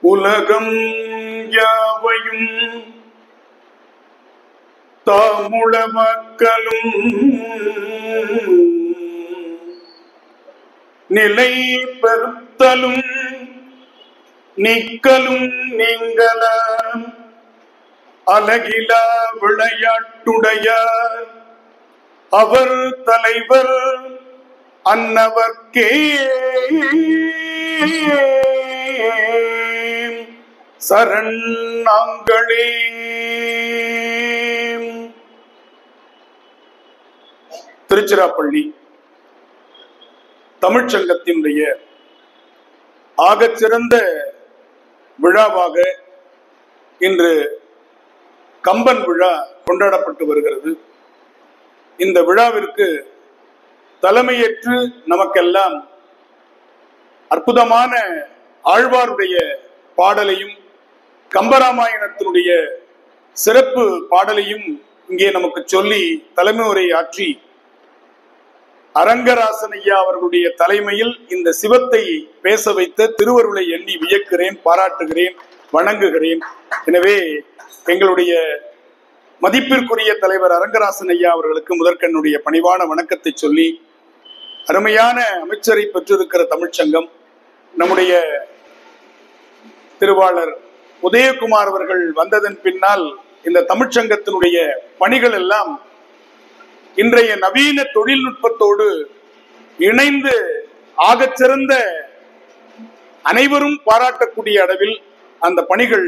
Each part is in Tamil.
உலகம் யாவையும் தாமுள மக்களும் நிலை பெறுத்தலும் நிக்கலும் நீங்கள அலகிலா விளையாட்டுடையார் அவர் தலைவர் அன்னவர்க்கே சரண் நாங்களே. திருச்சிராப்பள்ளி தமிழ்ச்சங்கத்தினுடைய ஆகச்சிறந்த விழாவாக இன்று கம்பன் விழா கொண்டாடப்பட்டு வருகிறது. இந்த விழாவிற்கு தலைமையேற்று நமக்கெல்லாம் அற்புதமான ஆழ்வாருடைய பாடலையும் கம்பராமாயணத்தினுடைய சிறப்பு பாடலையும் இங்கே நமக்கு சொல்லி தலைமை உரை ஆற்றி அரங்கராசன் ஐயா அவர்களுடைய தலைமையில் இந்த சிவத்தை பேச வைத்த திருவருளை எண்ணி வியக்கிறேன், பாராட்டுகிறேன், வணங்குகிறேன். எனவே எங்களுடைய மதிப்பிற்குரிய தலைவர் அரங்கராசன் ஐயா அவர்களுக்கு முதற்கண்ணுடைய பணிவான வணக்கத்தை சொல்லி, அருமையான அமைச்சரை பெற்றிருக்கிற தமிழ்ச்சங்கம், நம்முடைய திருவாளர் உதயகுமார் அவர்கள் வந்ததன் பின்னால் இந்த தமிழ்ச்சங்கத்தினுடைய பணிகள் எல்லாம் இன்றைய நவீன தொழில்நுட்பத்தோடு இணைந்து ஆகச்சிறந்த அனைவரும் பாராட்டக்கூடிய அளவில் அந்த பணிகள்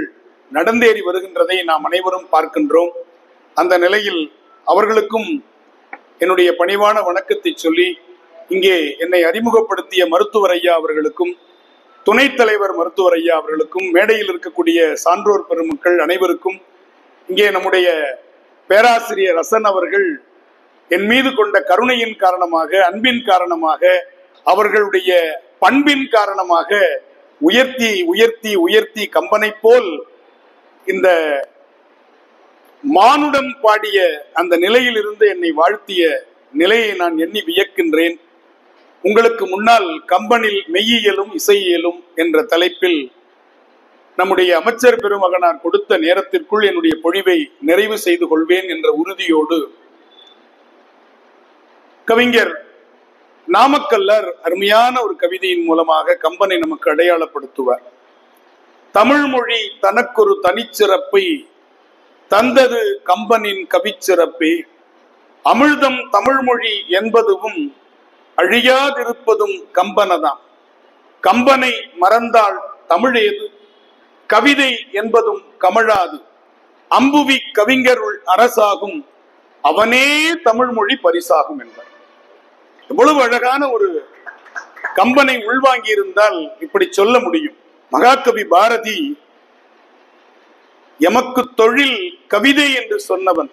நடந்தேறி வருகின்றதை நாம் அனைவரும் பார்க்கின்றோம். அந்த நிலையில் அவர்களுக்கும் என்னுடைய பணிவான வணக்கத்தை சொல்லி, இங்கே என்னை அறிமுகப்படுத்திய மருத்துவர் ஐயா அவர்களுக்கும் துணைத் தலைவர் மருத்துவர் ஐயா அவர்களுக்கும் மேடையில் இருக்கக்கூடிய சான்றோர் பெருமக்கள் அனைவருக்கும், இங்கே நம்முடைய பேராசிரியர் ரசன் அவர்கள் என் மீது கொண்ட கருணையின் காரணமாக, அன்பின் காரணமாக, அவர்களுடைய பண்பின் காரணமாக உயர்த்தி உயர்த்தி உயர்த்தி கம்பனை போல் இந்த மானுடம் பாடிய அந்த நிலையில் இருந்து என்னை வாழ்த்திய நிலையை நான் எண்ணி வியக்கின்றேன். உங்களுக்கு முன்னால் கம்பனில் மெய்யியலும் இசையியலும் என்ற தலைப்பில் நம்முடைய அமைச்சர் பெருமகனார் கொடுத்த நேரத்திற்குள் என்னுடைய பொழிவை நிறைவு செய்து கொள்வேன் என்ற உறுதியோடு, கவிஞர் நாமக்கல்லர் அருமையான ஒரு கவிதையின் மூலமாக கம்பனை நமக்கு அடையாளப்படுத்துவார். தமிழ் மொழி தனக்கொரு தனிச்சிறப்பை தந்தது கம்பனின் கவிச்சிறப்பே, அமிழ்தம் தமிழ்மொழி என்பதும் அழியாதிருப்பதும் கம்பனதாம். கம்பனை மறந்தால் தமிழேது, கவிதை என்பதும் கமழாது, அம்புவி கவிஞருள் அரசாகும், அவனே தமிழ் மொழி பரிசாகும் என்பார். எவ்வளவு அழகான ஒரு கம்பனை உள்வாங்கி இருந்தால் இப்படி சொல்ல முடியும். மகாகவி பாரதி எமக்கு தொழில் கவிதை என்று சொன்னவன்.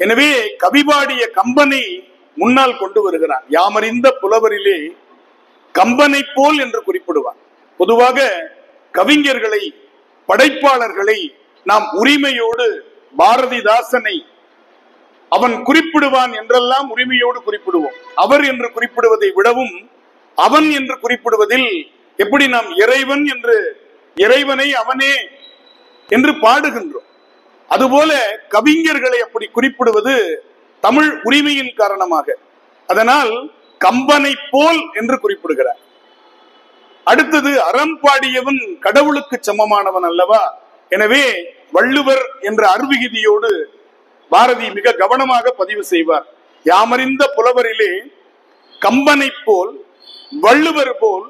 எனவே கவிபாடிய கம்பனை முன்னால் கொண்டு வருகிறான். யாமறிந்த புலவரிலே கம்பனை போல் என்று குறிப்பிடுவான். பொதுவாக கவிஞர்களை, படைப்பாளர்களை நாம் உரிமையோடு பாரதிதாசனை அவன் குறிப்பிடுவான் என்றெல்லாம் உரிமையோடு குறிப்பிடுவோம். அவர் என்று குறிப்பிடுவதை விடவும் அவன் என்று குறிப்பிடுவதில் எப்படி நாம் இறைவன் என்று, இறைவனை அவனே என்று பாடுகின்றோம். அதுபோல கவிஞர்களை அப்படி குறிப்பிடுவது தமிழ் உரிமையின் காரணமாக. அதனால் கம்பனை போல் என்று குறிப்பிடுகிறார். அடுத்தது, அறம் பாடியவன் கடவுளுக்கு சமமானவன் அல்லவா? எனவே வள்ளுவர் என்ற அருவிகுதியோடு பாரதி மிக கவனமாக பதிவு செய்வார். யாமறிந்த புலவரிலே கம்பனை போல், வள்ளுவர் போல்,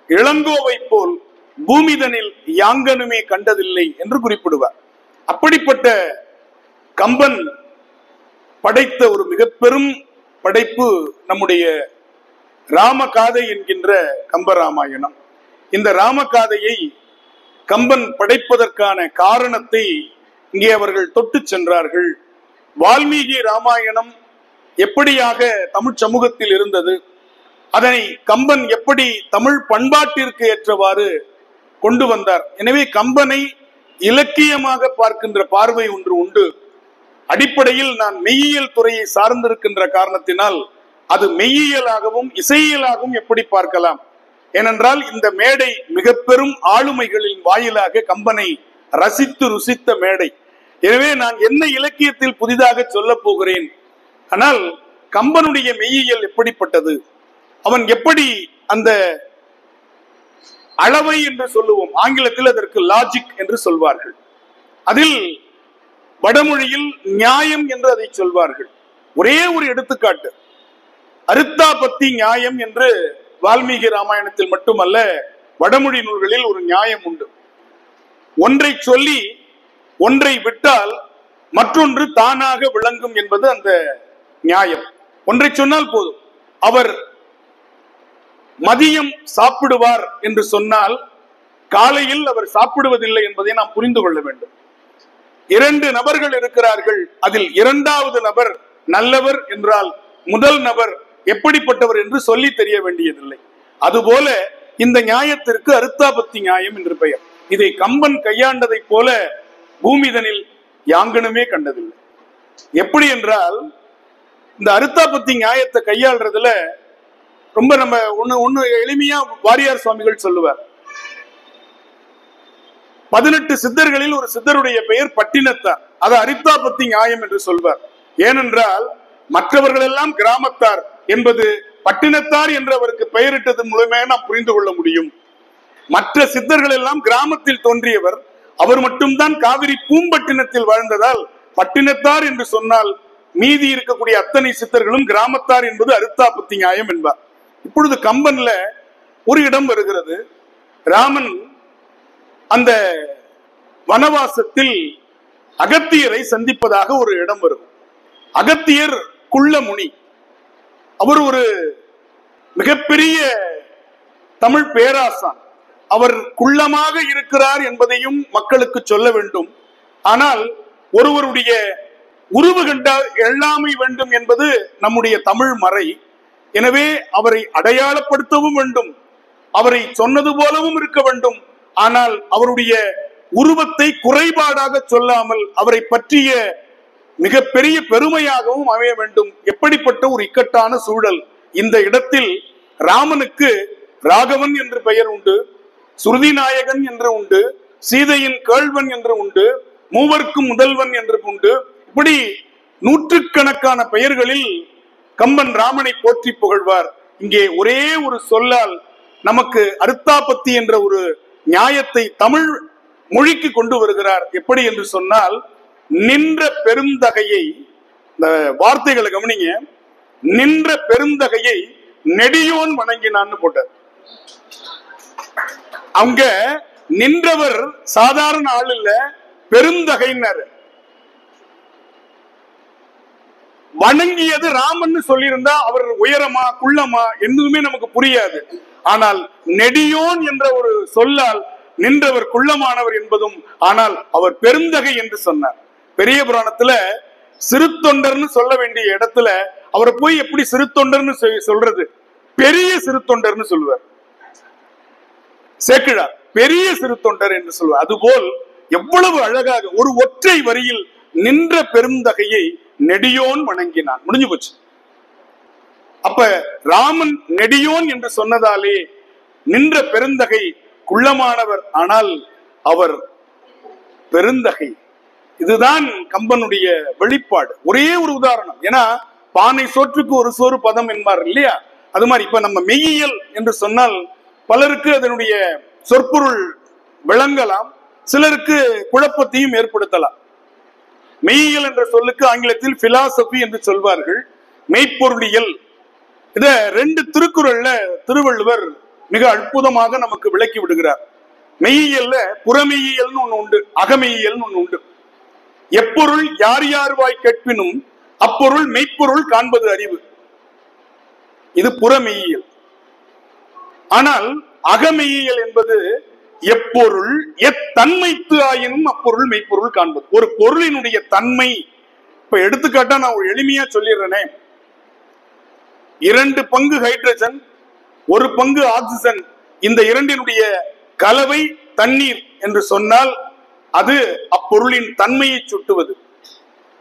இளங்கோவை போல் பூமிதனில் யாங்கனுமே கண்டதில்லை என்று குறிப்பிடுவார். அப்படிப்பட்ட கம்பன் படைத்த ஒரு மிக பெரும் படைப்பு நம்முடைய ராமகாதை என்கின்ற கம்பராமாயணம். இந்த ராமகாதையை கம்பன் படைப்பதற்கான காரணத்தை இங்கே அவர்கள் தொட்டு சென்றார்கள். வால்மீகி ராமாயணம் எப்படியாக தமிழ் சமூகத்தில் இருந்தது, அதனை கம்பன் எப்படி தமிழ் பண்பாட்டிற்கு ஏற்றவாறு கொண்டு வந்தார். எனவே கம்பனை இலக்கியமாக பார்க்கின்ற பார்வை ஒன்று உண்டு. அடிப்படையில் நான் மெய்யியல் துறையை சார்ந்திருக்கின்ற காரணத்தினால் அது மெய்யியலாகவும் இசையியலாகவும் எப்படி பார்க்கலாம், ஏனென்றால் இந்த மேடை மிக பெரும் ஆளுமைகளின் வாயிலாக கம்பனை ரசித்து ருசித்த மேடை. எனவே நான் என்ன இலக்கியத்தில் புதிதாக சொல்ல போகிறேன், ஆனால் கம்பனுடைய மெய்யியல் எப்படிப்பட்டது, அவன் எப்படி அந்த அளவை என்று சொல்லுவோம், ஆங்கிலத்தில் அதற்கு லாஜிக் என்று சொல்வார்கள், அதில் வடமொழியில் நியாயம் என்று அதை சொல்வார்கள். ஒரே ஒரு எடுத்துக்காட்டு, அருத்தாபத்தி நியாயம் என்று வால்மீகி ராமாயணத்தில் மட்டுமல்ல வடமொழி நூல்களில் ஒரு நியாயம் உண்டு. ஒன்றை சொல்லி ஒன்றை விட்டால் மற்றொன்று தானாக விளங்கும் என்பது அந்த நியாயம். ஒன்றை சொன்னால் போதும், அவர் மதியம் சாப்பிடுவார் என்று சொன்னால் காலையில் அவர் சாப்பிடுவதில்லை என்பதை நாம் புரிந்து கொள்ள வேண்டும். 2 நபர்கள் இருக்கிறார்கள், அதில் 2வது நபர் நல்லவர் என்றால் முதல் நபர் எப்படிப்பட்டவர் என்று சொல்லி தெரிய வேண்டியதில்லை. அதுபோல இந்த நியாயத்திற்கு அருத்தாபத்தி நியாயம் என்று பெயர். இதை கம்பன் கையாண்டதை போல பூமிதனில் யாங்கனுமே கண்டதில்லை. எப்படி என்றால், இந்த அருத்தாபத்தி நியாயத்தை கையாள்றதுல ரொம்ப நம்ம ஒண்ணு எளிமையா வாரியார் சுவாமிகள் சொல்லுவார். 18 சித்தர்களில் ஒரு சித்தருடைய பெயர் பட்டினத்தார், அது அருத்தாபத்தி நியாயம் என்று சொல்வார். ஏனென்றால் மற்றவர்கள் எல்லாம் கிராமத்தார் என்பது பட்டினத்தார் என்று அவருக்கு பெயரிட்டதன் மூலமே நாம் புரிந்து கொள்ள முடியும். மற்ற சித்தர்கள் எல்லாம் கிராமத்தில் தோன்றியவர், அவர் மட்டும்தான் காவிரி பூம்பட்டினத்தில் வாழ்ந்ததால் பட்டினத்தார் என்று சொன்னால் மீதி இருக்கக்கூடிய அத்தனை சித்தர்களும் கிராமத்தார் என்பது அருத்தாபத்தி நியாயம் என்பார். இப்பொழுது கம்பன்ல ஒரு இடம் வருகிறது. ராமன் அந்த வனவாசத்தில் அகத்தியரை சந்திப்பதாக ஒரு இடம் வரும். அகத்தியர் குள்ள முனி, அவர் ஒரு மிகப்பெரிய தமிழ் பேராசான். அவர் குள்ளமாக இருக்கிறார் என்பதையும் மக்களுக்கு சொல்ல வேண்டும். ஆனால் ஒருவருடைய உருவு கண்டால் எல்லாமை வேண்டும் என்பது நம்முடைய தமிழ் மறை. எனவே அவரை அடையாளப்படுத்தவும் வேண்டும், அவரை சொன்னது போலவும் இருக்க வேண்டும். ஆனால் அவருடைய உருவத்தை குறைபாடாக சொல்லாமல் அவரை பற்றிய மிகப்பெரிய பெருமையாகவும் அமைய வேண்டும். எப்படிப்பட்ட ஒரு இக்கட்டான சூழல்! இந்த இடத்தில் ராமனுக்கு ராகவன் என்று பெயர் உண்டு, சுருதி நாயகன் என்று உண்டு, சீதையின் கேள்வன் என்று உண்டு, மூவர்க்கும் முதல்வன் என்று உண்டு. இப்படி நூற்றுக்கணக்கான பெயர்களில் கம்பன் ராமனை போற்றி புகழ்வார். இங்கே ஒரே ஒரு சொல்லால் நமக்கு அருத்தாபத்தி என்ற ஒரு நியாயத்தை தமிழ் மொழிக்கு கொண்டு வருகிறார். எப்படி என்று சொன்னால், நின்ற பெருந்தகையை, இந்த வார்த்தைகளை கவனிங்க, நின்ற பெருந்தகையை நெடியோன் வணங்கினான்னு போட்டார். அங்க நின்றவர் சாதாரண ஆள் இல்ல, பெருந்தகையினர். வணங்கியது ராமன் சொல்லியிருந்தா அவர் உயரமா குள்ளமா எதுவுமே நமக்கு புரியாது. ஆனால் நெடியோன் என்ற ஒரு சொல்லால் நின்றவர் குள்ளமானவர் என்பதும், ஆனால் அவர் பெருந்தகை என்று சொன்னார். பெரிய புராணத்துல சிறு தொண்டர்னு சொல்ல வேண்டிய இடத்துல அவரை போய் எப்படி சிறு தொண்டர்னு சொல்றது, பெரிய சிறு தொண்டர்னு சொல்லுவார். சேக்கிழார் பெரிய சிறு தொண்டர் என்று சொல்வார். அதுபோல் எவ்வளவு அழகாக ஒரு ஒற்றை வரியில் நின்ற பெருந்தகையை நெடியோன் வணங்கினான், முடிஞ்சு போச்சு. அப்ப ராமன் நெடியோன் என்று சொன்னதாலே நின்ற பெருந்தகை குள்ளமானவர், ஆனால் அவர் பெருந்தகை. இதுதான் கம்பனுடைய வெளிப்பாடு. ஒரே ஒரு உதாரணம், ஏன்னா பானை சோற்றுக்கு ஒரு சோறு பதம் என்பார் இல்லையா, அது மாதிரி இப்ப நம்ம மெய்யியல் என்று சொன்னால் பலருக்கு அதனுடைய சொற்பொருள் விளங்கலாம், சிலருக்கு குழப்பத்தையும் ஏற்படுத்தலாம். மெய்யியல் என்ற சொல்லுக்கு ஆங்கிலத்தில் பிலாசபி என்று சொல்வார்கள், மெய்ப்பொருளியல். இத 2 திருக்குறள்ல திருவள்ளுவர் மிக அற்புதமாக நமக்கு விளக்கி விடுகிறார். மெய்யியல்ல புறமெய்யியல்னு ஒண்ணு உண்டு, அகமெய்யியல்னு ஒண்ணு உண்டு. எப்பொருள் யார் யார் வாய் கேட்பினும் அப்பொருள் மெய்ப்பொருள் காண்பது அறிவு, இது புறமெய்யியல். ஆனால் அகமெய்யியல் என்பது எப்பொருள் எத்தன்மைத்து ஆயினும் அப்பொருள் மெய்ப்பொருள் காண்பது. ஒரு பொருளினுடைய தன்மை, இப்ப எடுத்துக்காட்டா நான் ஒரு எளிமையா சொல்லிடுறேனே, 2 பங்கு ஹைட்ரஜன் 1 பங்கு ஆக்சிஜன், இந்த இரண்டினுடைய கலவை தண்ணீர் என்று சொன்னால் அது அப்பொருளின் தன்மையை சுட்டுவது.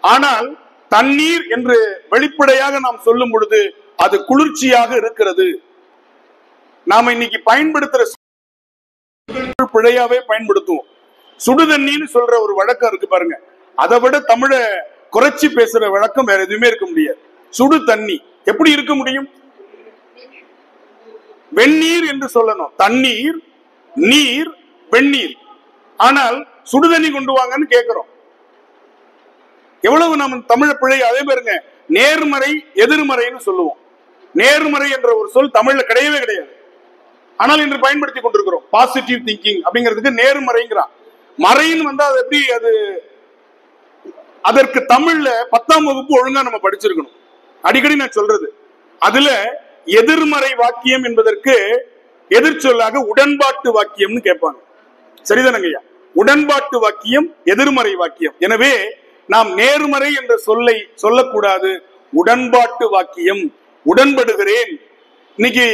ஆனால் தண்ணீர் என்று வெளிப்படையாக நாம் சொல்லும் பொழுது அது குளிர்ச்சியாக இருக்கிறது. நாம இன்னைக்கு பயன்படுத்துற பிழையாவே பயன்படுத்துவோம். சுடுதண்ணின்னு சொல்ற ஒரு வழக்கம் இருக்கு பாருங்க, அதை விட தமிழ குறைச்சி பேசுற வழக்கம் வேற எதுவுமே இருக்க முடியாது. சுடு தண்ணி எப்படி இருக்க முடியும்? வெந்நீர் என்று சொல்லணும். தண்ணீர், நீர், வெந்நீர். ஆனால் சுடுதண்ணி கொண்டு வாங்கன்னு கேட்கிறோம். எவ்வளவு நம்ம தமிழ பிழை. அதே பாருங்க, நேர்மறை எதிர்மறைன்னு சொல்லுவோம். நேர்மறை என்ற ஒரு சொல் தமிழ்ல கிடையவே கிடையாது. ஆனால் இன்று பயன்படுத்தி கொண்டிருக்கிறோம். பாசிட்டிவ் திங்கிங் அப்படிங்கிறதுக்கு நேர்மறைங்கிறான். மறைன்னு வந்தா அது எப்படி? அது அதற்கு தமிழ்ல 10ஆம் வகுப்பு ஒழுங்கா நம்ம படிச்சிருக்கணும். அடிக்கடி நான் சொல்றது, அதுல எதிர்மறை வாக்கியம் என்பதற்கு எதிர்ச்சொல்லாக உடன்பாட்டு வாக்கியம்னு கேட்பாங்க. சரிதானங்கய்யா? உடன்பாட்டு வாக்கியம், எதிர்மறை வாக்கியம். எனவே நாம் நேர்மறை என்ற சொல்லை சொல்லக்கூடாது. உடன்பாட்டு வாக்கியம். உடன்படுகிறேன், இன்னைக்கு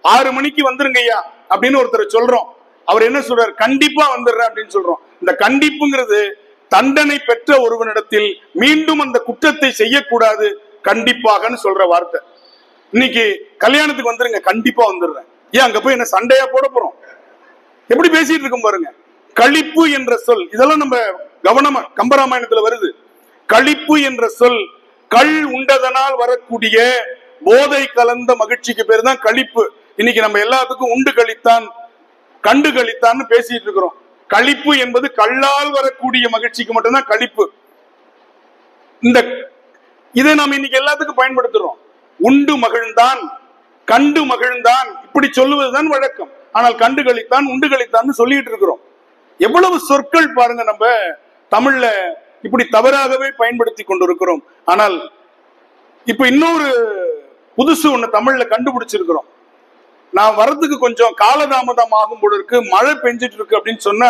6 மணிக்கு வந்துருங்கய்யா அப்படின்னு ஒருத்தர் சொல்றோம். அவர் என்ன சொல்றாரு? கண்டிப்பா வந்துடுறேன் அப்படின்னு சொல்றோம். இந்த கண்டிப்புங்கிறது தண்டனை பெற்ற ஒருவனிடத்தில் மீண்டும் அந்த குற்றத்தை செய்யக்கூடாது, கண்டிப்பாகன்னு சொல்ற வார்த்தை. இன்னைக்கு கல்யாணத்துக்கு வந்துருங்க, கண்டிப்பா வந்துடுறேன். ஏன் அங்க போய் என்ன சண்டையா போட போறோம்? எப்படி பேசிட்டு இருக்கும் பாருங்க. களிப்பு என்ற சொல், இதெல்லாம் நம்ம கவனமா கம்பராமாயணத்துல வருது. களிப்பு என்ற சொல் கள் உண்டதனால் வரக்கூடிய போதை கலந்த மகிழ்ச்சிக்கு பேர் தான் களிப்பு. இன்னைக்கு நம்ம எல்லாத்துக்கும் உண்டு கழித்தான், கண்டு கழித்தான்னு பேசிட்டு இருக்கிறோம். களிப்பு என்பது கல்லால் வரக்கூடிய மகிழ்ச்சிக்கு மட்டும்தான் களிப்பு. இதை நாம் இன்னைக்கு எல்லாத்துக்கும் பயன்படுத்துறோம். உண்டு மகிழ்ந்தான், கண்டு மகிழ்ந்தான், இப்படி சொல்லுவதுதான் வழக்கம். ஆனால் கண்டு கழித்தான், உண்டு கழித்தான் சொல்லிட்டு இருக்கிறோம். எவ்வளவு சொற்கள் பாருங்க நம்ம தமிழ்ல இப்படி தவறாகவே பயன்படுத்தி கொண்டிருக்கிறோம். ஆனால் இப்ப இன்னொரு புதுசு ஒண்ணு தமிழ்ல கண்டுபிடிச்சிருக்கிறோம். நான் வரதுக்கு கொஞ்சம் காலதாமதம் ஆகும் போல இருக்கு, மழை பெஞ்சிட்டு இருக்கு அப்படின்னு சொன்னா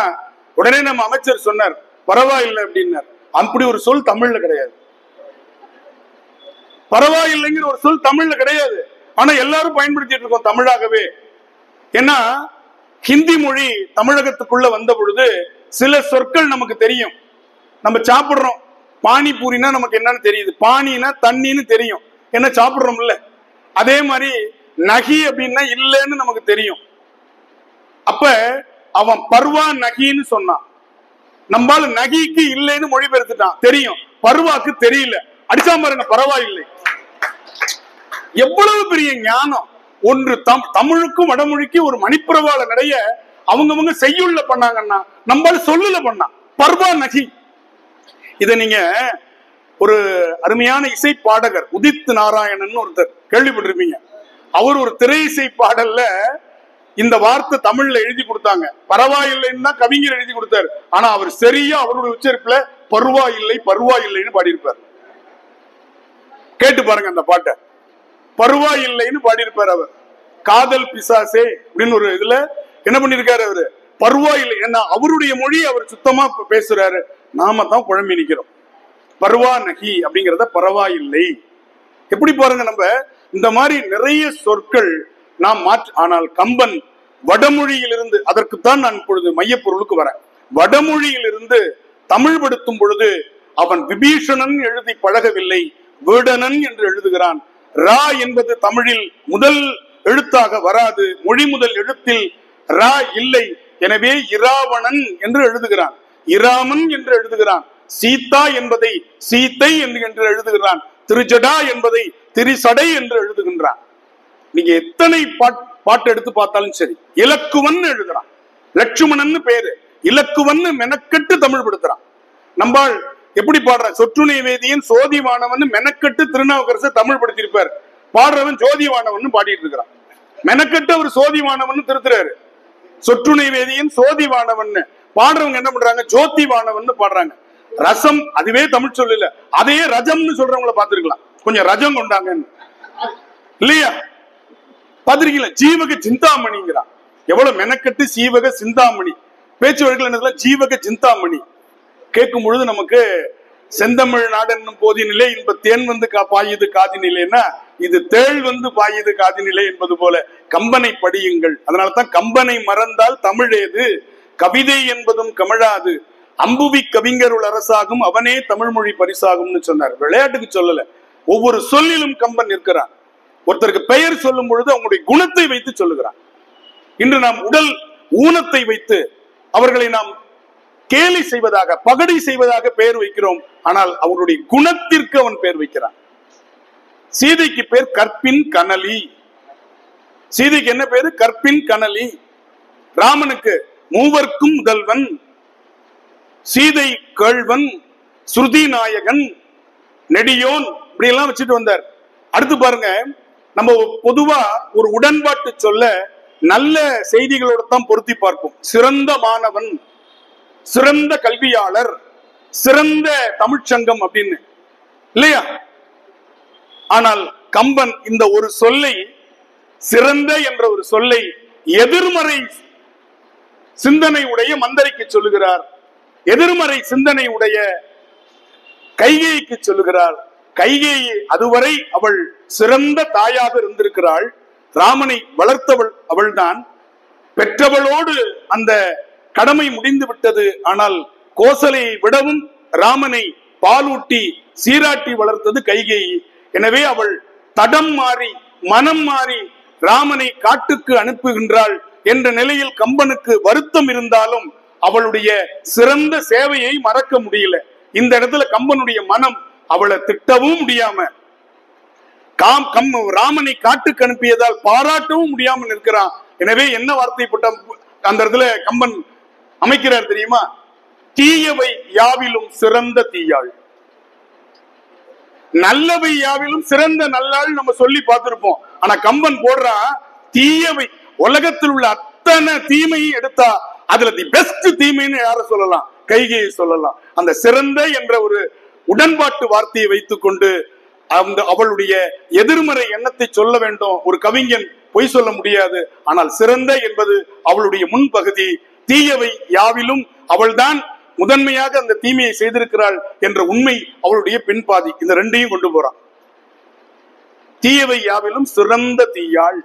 உடனே நம்ம அமைச்சர் சொன்னார் பரவாயில்லை அப்படின்னார். அப்படி ஒரு சொல் தமிழ்ல கிடையாது. பரவாயில்லைங்கிற ஒரு சொல் தமிழ்ல கிடையாது. ஆனா எல்லாரும் பயன்படுத்திட்டு இருக்கோம் தமிழாகவே. ஏன்னா ஹிந்தி மொழி தமிழகத்துக்குள்ள வந்த பொழுது சில சொற்கள் நமக்கு தெரியும். நம்ம சாப்பிடுறோம், பானிபூரினா நமக்கு என்னன்னு தெரியுது, பானினா தண்ணின்னு தெரியும், என்ன சாப்பிடுறோம்ல. அதே மாதிரி நகி அப்படின்னா இல்லைன்னு நமக்கு தெரியும். அப்ப அவன் பர்வா நகின்னு சொன்னான், நம்மால நகிக்கு இல்லைன்னு மொழிபெயர்த்துட்டான். தெரியும், பர்வாக்கு தெரியல, அடிச்சா பாருங்க பரவாயில்லை. எவ்வளவு பெரிய ஞானம்! ஒன்று தமிழுக்கும் வடமொழிக்கும் ஒரு மணிப்பிரவாள நடைய அவங்கவங்க செய்யுள்ள பண்ணாங்கன்னா நம்மால சொல்லுல பண்ணான் பர்வா நகி. இத நீங்க ஒரு அருமையான இசை பாடகர் உதித் நாராயணன் ஒருத்தர் கேள்விப்பட்டிருப்பீங்க. அவர் ஒரு திரை இசை பாடல்ல இந்த வார்த்தை தமிழ்ல எழுதி கொடுத்தாங்க. பரவாயில்லைன்னு தான் கவிஞர் எழுதி கொடுத்தாரு. ஆனா அவர் சரியா அவருடைய உச்சரிப்புல பருவா இல்லை பருவா இல்லைன்னு பாடியிருப்பார். கேட்டு பாருங்க அந்த பாட்டை. பருவா இல்லைன்னு பாடியிருப்பார் அவர். காதல் பிசாசே அப்படின்னு ஒரு இதுல என்ன பண்ணிருக்காரு அவரு, பருவா இல்லை. ஏன்னா அவருடைய மொழி அவர் சுத்தமா பேசுறாரு, நாம தான் குழம்பி நிக்கிறோம். பருவா நகி அப்படிங்கிறத பரவாயில்லை. எப்படி பாருங்க, நம்ம இந்த மாதிரி நிறைய சொற்கள் நாம் ஆனால் கம்பன் வடமொழியிலிருந்து, அதற்குத்தான் நான் இப்பொழுது மையப்பொருளுக்கு வரேன், வடமொழியிலிருந்து தமிழ்படுத்தும் பொழுது அவன் விபீஷணன் எழுதி பழகவில்லை, வீடனன் என்று எழுதுகிறான். ரா என்பது தமிழில் முதல் எழுத்தாக வராது, மொழி முதல் எழுத்தில் ரா இல்லை. எனவே இராவணன் என்று எழுதுகிறான், இராமன் என்று எழுதுகிறான். சீதா என்பதை சீத்தை என்று எழுதுகிறான். திருஜடா என்பதை திரிசடை என்று எழுதுகின்றான். நீங்க எத்தனை பாட்டு எடுத்து பார்த்தாலும் சரி, இலக்குவன் எழுதுறான். லட்சுமணன் பேரு, இலக்குவன் மெனக்கட்டு தமிழ் படுத்துறான். நம்பாள் எப்படி பாடுற, சொற்றுணை வேதியன் சோதிவானவன் மெனக்கட்டு திருநாவுக்கரசர் தமிழ் படுத்திருப்பார். பாடுறவன் ஜோதிவானவன் பாடிட்டு இருக்கிறான். மெனக்கட்டு அவர் சோதிவானவன் திருத்துறாரு. சொற்றுணை வேதியன் சோதிவானவன் பாடுறவங்க என்ன பண்றாங்க, ஜோதிவானவன் பாடுறாங்க. ரசம் அதுவே தமிழ் சொல்லு இல்ல, அதையே ரஜம்னு சொல்றவங்களை பார்த்திருக்கலாம். கொஞ்சம் ரஜம் கொண்டாங்க இல்லையா, பார்த்திருக்கீங்களா? ஜீவக சிந்தாமணிங்கிறான். எவ்வளவு மெனக்கட்டு சீவக சிந்தாமணி. பேச்சு வழக்கில் என்ன, ஜீவக சிந்தாமணி. கேட்கும் பொழுது நமக்கு செந்தமிழ் நாடென்னும் போதினிலே இன்ப தேன் வந்து பாயுது காதினிலேன்னா இது தேள் வந்து பாயுது காதினிலே என்பது போல கம்பனை படியுங்கள். அதனாலதான் கம்பனை மறந்தால் தமிழ் ஏது, கவிதை என்பதும் கமிழாது, அம்புவி கவிஞருள் அரசாகும் அவனே தமிழ் மொழி பரிசாகும்னு சொன்னார். விளையாட்டுக்கு சொல்லல, ஒவ்வொரு சொல்லிலும் கம்பன் இருக்கிறான். ஒருத்தருக்கு பெயர் சொல்லும் பொழுது அவங்களுடைய குணத்தை வைத்து சொல்லுகிறான். இன்று நாம் உடல் ஊனத்தை வைத்து அவர்களை நாம் கேலி செய்வதாக, பகடி செய்வதாக பெயர் வைக்கிறோம். ஆனால் அவருடைய குணத்திற்கு அவன் பெயர் வைக்கிறான். சீதைக்கு பேர் கற்பின் கனலி. சீதைக்கு என்ன பேரு? கற்பின் கனலி. ராமனுக்கு மூவர்க்கும் முதல்வன், சீதை கேள்வன், ஸ்ருதி நாயகன், நெடியோன், இப்படி எல்லாம் வச்சுட்டு வந்தார். அடுத்து பாருங்க, நம்ம பொதுவா ஒரு உடன்பாட்டு சொல்ல நல்ல செய்திகளோட தான் பொருத்தி பார்ப்போம். சிறந்த மாணவன், சிறந்த கல்வியாளர், சிறந்த தமிழ்ச்சங்கம் அப்படின்னு, இல்லையா? ஆனால் கம்பன் இந்த ஒரு சொல்லை, சிறந்த என்ற ஒரு சொல்லை எதிர்மறை சிந்தனை உடைய மந்தரைக்கு சொல்லுகிறார், எதிர்மறை சிந்தனை உடைய கைகேயிக்கு சொல்லுகிறார். கைகேயி அதுவரை அவள் சிறந்த தாயாக இருந்திருக்கிறாள். ராமனை வளர்த்தவள் அவள்தான். பெற்றவளோடு அந்த கடமை முடிந்து விட்டது. ஆனால் கோசலையை விடவும் ராமனை பாலூட்டி சீராட்டி வளர்த்தது கைகேயி. எனவே அவள் தடம் மாறி மனம் மாறி ராமனை காட்டுக்கு அனுப்புகின்றாள் என்ற நிலையில் கம்பனுக்கு வருத்தம் இருந்தாலும் அவளுடைய சிறந்த சேவையை மறக்க முடியல. இந்த இடத்துல கம்பனுடைய மனம் அவளை திட்டவும் முடியாம, ராமனை காட்டுக்கு அனுப்பியதால் பாராட்டவும் முடியாமல் இருக்கிறான். எனவே என்ன வார்த்தை போட்ட அந்த இடத்துல கம்பன் அமைக்கிறார் தெரியுமா? தீயவை யாவிலும் சிறந்த தீயாள், நல்லவை யாவிலும் சிறந்த நல்லாள் நம்ம சொல்லி பார்த்திருப்போம். ஆனா கம்பன் போடுறா தீயவை, உலகத்தில் உள்ள அத்தனை தீமையை எடுத்தா அதுல தி பெஸ்ட் தீமைன்னு யார சொல்லலாம்? கைகேயை சொல்லலாம். அந்த சிறந்த என்ற ஒரு உடன்பாட்டு வார்த்தையை வைத்துக் கொண்டு அவளுடைய எதிர்மறை எண்ணத்தை சொல்ல வேண்டும். ஒரு கவிஞன் பொய் சொல்ல முடியாது. ஆனால் சிறந்த என்பது அவளுடைய முன்பகுதி. தீயவை யாவிலும் அவள்தான் முதன்மையாக அந்த தீமையை செய்திருக்கிறாள் என்ற உண்மை அவளுடைய பின்பாதி. இந்த ரெண்டையும் கொண்டு போறான். தீயவை யாவிலும் சிறந்த தீயாள்.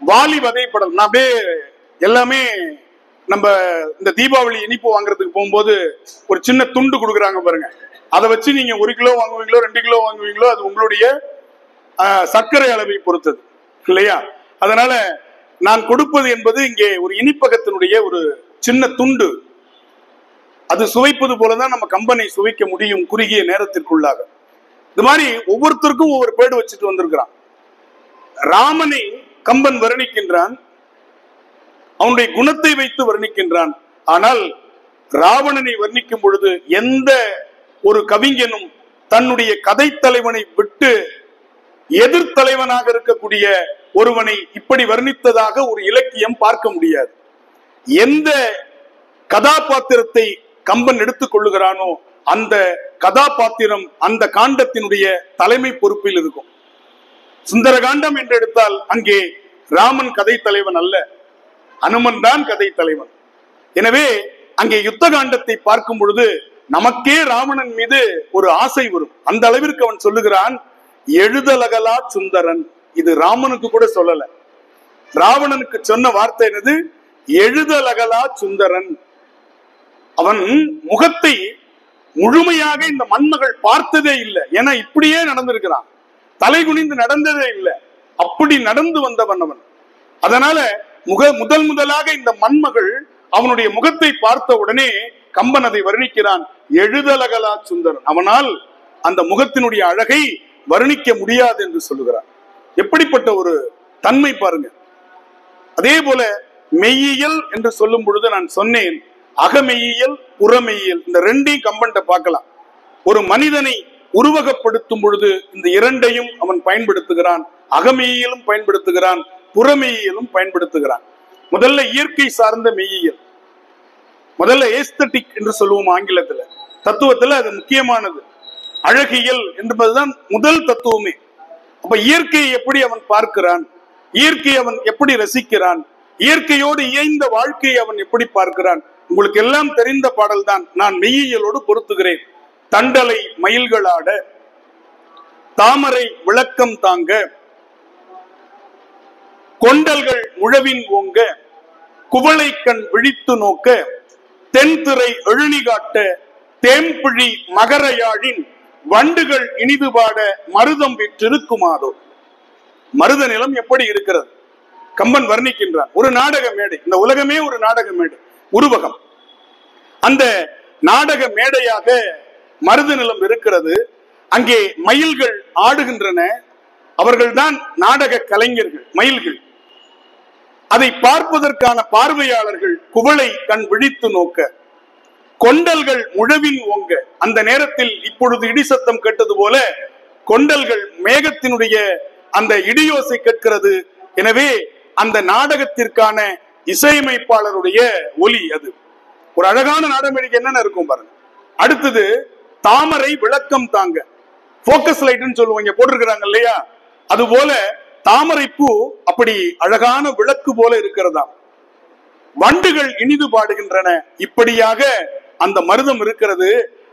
வாலி வதைப்படல். நான் அப்படியே எல்லாமே நம்ம இந்த தீபாவளி இனிப்பு வாங்குறதுக்கு போகும்போது ஒரு சின்ன துண்டு கொடுக்குறாங்க பாருங்க. அதை வச்சு நீங்க 1 கிலோ வாங்குவீங்களோ 2 கிலோ வாங்குவீங்களோ அது உங்களுடைய சர்க்கரை அளவை பொறுத்தது, இல்லையா? அதனால நான் கொடுப்பது என்பது இங்கே ஒரு இனிப்பகத்தினுடைய ஒரு சின்ன துண்டு. அது சுவைப்பது போலதான் நம்ம கம்பனை சுவைக்க முடியும் குறுகிய நேரத்திற்குள்ளாக. இது மாதிரி ஒவ்வொருத்தருக்கும் ஒவ்வொரு பேடு வச்சுட்டு வந்திருக்கிறான். ராமனை கம்பன் வர்ணிக்கின்றான், அவனுடைய குணத்தை வைத்து வர்ணிக்கின்றான். ஆனால் ராவணனை வர்ணிக்கும் பொழுது எந்த ஒரு கவிஞனும் தன்னுடைய கதை தலைவனை விட்டு எதிர்த்தலைவனாக இருக்கக்கூடிய ஒருவனை இப்படி வர்ணித்ததாக ஒரு இலக்கியம் பார்க்க முடியாது. எந்த கதாபாத்திரத்தை கம்பன் எடுத்துக் கொள்ளுகிறானோ அந்த கதாபாத்திரம் அந்த காண்டத்தினுடைய தலைமை பொறுப்பில் இருக்கும். சுந்தரகாண்டம் என்று எடுத்தால் அங்கே ராமன் கதை தலைவன் அல்ல, அனுமன் தான் கதை தலைவன். எனவே அங்கே யுத்த காண்டத்தை பார்க்கும் பொழுது நமக்கே ராவணன் மீது ஒரு ஆசை வரும். அந்த அளவிற்கு அவன் சொல்லுகிறான், எழுதலகலா சுந்தரன். இது ராமனுக்கு கூட சொல்லல, ராவணனுக்கு சொன்ன வார்த்தை என்னது? எழுதலகலா சுந்தரன். அவன் முகத்தை முழுமையாக இந்த மண்மகள் பார்த்ததே இல்லை. ஏன்னா இப்படியே நடந்திருக்கிறான், தலை குனிந்து நடந்ததே இல்லை. அப்படி நடந்து வந்தவன் அவன். அதனால முதல் முதலாக இந்த மண்மகள் அவனுடைய முகத்தை பார்த்த உடனே கம்பன் அதை வர்ணிக்கிறான், எழுதலகலா சுந்தரன். அவனால் அந்த முகத்தினுடைய அழகை வர்ணிக்க முடியாது என்று சொல்லுகிறான். எப்படிப்பட்ட ஒரு தன்மை பாருங்க. அதே போல மெய்யியல் என்று சொல்லும் பொழுது நான் சொன்னேன், அகமெய்யியல் புறமெய்யியல், இந்த ரெண்டையும் கம்பன்ட்ட பார்க்கலாம். ஒரு மனிதனை உருவகப்படுத்தும் பொழுது இந்த இரண்டையும் அவன் பயன்படுத்துகிறான். அகமெய்யியலும் பயன்படுத்துகிறான், புறமெய்யியலும் பயன்படுத்துகிறான். முதல்ல இயற்கை சார்ந்த மெய்யியல், முதல்ல ஏஸ்தட்டிக் என்று சொல்லுவோம் ஆங்கிலத்துல. தத்துவத்துல அது முக்கியமானது. அழகியல் என்பதுதான் முதல் தத்துவமே. அப்ப இயற்கையை எப்படி அவன் பார்க்கிறான், இயற்கையை அவன் எப்படி ரசிக்கிறான், இயற்கையோடு இயைந்த வாழ்க்கையை அவன் எப்படி பார்க்கிறான். உங்களுக்கு எல்லாம் தெரிந்த பாடல் தான், நான் மெய்யியலோடு பொருத்துகிறேன். தண்டலை மயில்களாட, தாமரை விளக்கம் தாங்க, கொண்டல்கள் முழவின் ஓங்க, குவளை கண் விழித்து நோக்க, தென்திரை எழுநி காட்ட, தேம்பிழி மகரையாழின் வண்டுகள் இனிது பாட, மருதம் விற்றிருக்குமாதோ. மருத நிலம் எப்படி இருக்கிறது? கம்பன் வர்ணிக்கின்றான். ஒரு நாடக மேடை, இந்த உலகமே ஒரு நாடக மேடை, உருவகம். அந்த நாடக மேடையாக மருத நிலம் இருக்கிறது. அங்கே மயில்கள் ஆடுகின்றன. அவர்கள்தான் நாடக கலைஞர்கள், மயில்கள். அதை பார்ப்பதற்கான பார்வையாளர்கள் குவளை கண் விழித்து நோக்க, கொண்டல்கள் முழவின் ஓங்க. அந்த நேரத்தில் இப்பொழுது இடி சத்தம் கேட்டது போல கொண்டல்கள் மேகத்தினுடைய அந்த இடியோசை கேட்கிறது. எனவே அந்த நாடகத்திற்கான இசையமைப்பாளருடைய ஒலி அது. ஒரு அழகான நாடகம் என்னென்ன இருக்கும் பாருங்க. அடுத்தது தாமரை விளக்கம் தாங்க, போக்கஸ் லைட்னு சொல்லுவாங்க, போட்டிருக்கிறாங்க இல்லையா? அது போல தாமரை பூ அப்படி அழகான விளக்கு போல இருக்கிறதா. வண்டுகள் இனிது பாடுகின்றன. இப்படியாக அந்த மருதம் இருக்கிறது.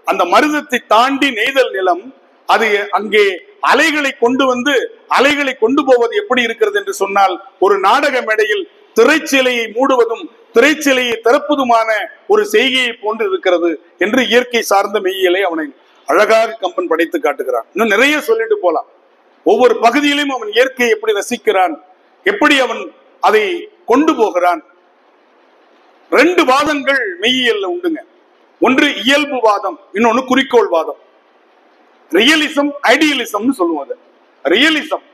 அந்த மருதத்தை தாண்டி நெய்தல் நிலம், அது அங்கே அலைகளை கொண்டு வந்து அலைகளை கொண்டு போவது எப்படி இருக்கிறது என்று சொன்னால், ஒரு நாடக மேடையில் திரைச்சிலையை மூடுவதும் திரைச்சிலையை திறப்பதுமான ஒரு செய்கையை போன்று இருக்கிறது என்று இயற்கை சார்ந்த மெய்யியலை அவனை அழகாக கம்பன் படைத்து காட்டுகிறான். இன்னும் நிறைய சொல்லிட்டு போலாம். ஒவ்வொரு பகுதியிலும் அவன் இயற்கையை எப்படி ரசிக்கிறான், எப்படி அவன் அதை கொண்டு போகிறான். 2 வாதங்கள் மெய்யியல்ல உண்டுங்க. ஒன்று இயல்பு வாதம், இன்னொன்னு குறிக்கோள் வாதம். ரியலிசம், ஐடியலிசம் சொல்லுவாங்க. ரியலிசம்,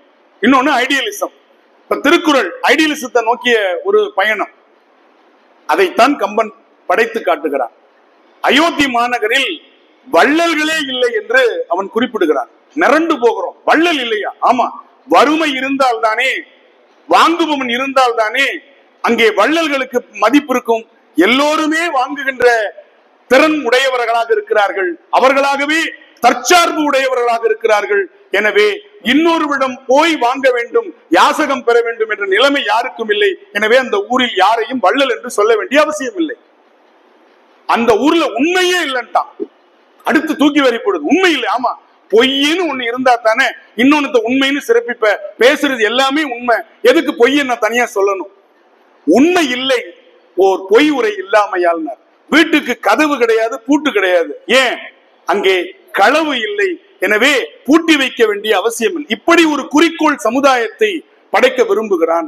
இன்னொன்னு ஐடியலிசம். இப்ப திருக்குறள் ஐடியலிசத்தை நோக்கிய ஒரு பயணம். அதைத்தான் கம்பன் படைத்து காட்டுகிறான். அயோத்தி மாநகரில் வள்ளல்களே இல்லை என்று அவன் குறிப்பிடுகிறான். மிரண்டு போகிறோம், வள்ளல் இல்லையா? ஆமா, வறுமை இருந்தால் தானே, வாங்குபவன் இருந்தால் தானே அங்கே வள்ளல்களுக்கு மதிப்பு இருக்கும். எல்லோருமே வாங்குகின்ற திறன் உடையவர்களாக இருக்கிறார்கள், அவர்களாகவே தற்சார்பு உடையவர்களாக இருக்கிறார்கள். எனவே இன்னொருவிடம் போய் வாங்க வேண்டும், யாசகம் பெற வேண்டும் என்ற நிலைமை யாருக்கும் இல்லை. எனவே அந்த ஊரில் யாரையும் வள்ளல் என்று சொல்ல வேண்டிய அவசியம் இல்லை. அந்த ஊர்ல உண்மையே இல்லைன்ட்டான். அடுத்து தூக்கி வரிப்படுது, உண்மை இல்லை. ஆமா, பொய்ன்னு ஒண்ணு இருந்தா தானே இன்னொன்னு உண்மைன்னு சிறப்பிப்ப. பேசுறது எல்லாமே உண்மை, எதுக்கு பொய்யை நான் தனியா சொல்லணும்? உண்மை இல்லை, ஓர் பொய் உரை இல்லாமையால். வீட்டுக்கு கதவு கிடையாது, பூட்டு கிடையாது. ஏன்? அங்கே களவு இல்லை. எனவே பூட்டி வைக்க வேண்டிய அவசியம் இல்லை. இப்படி ஒரு குறிக்கோள் சமுதாயத்தை படைக்க விரும்புகிறான்.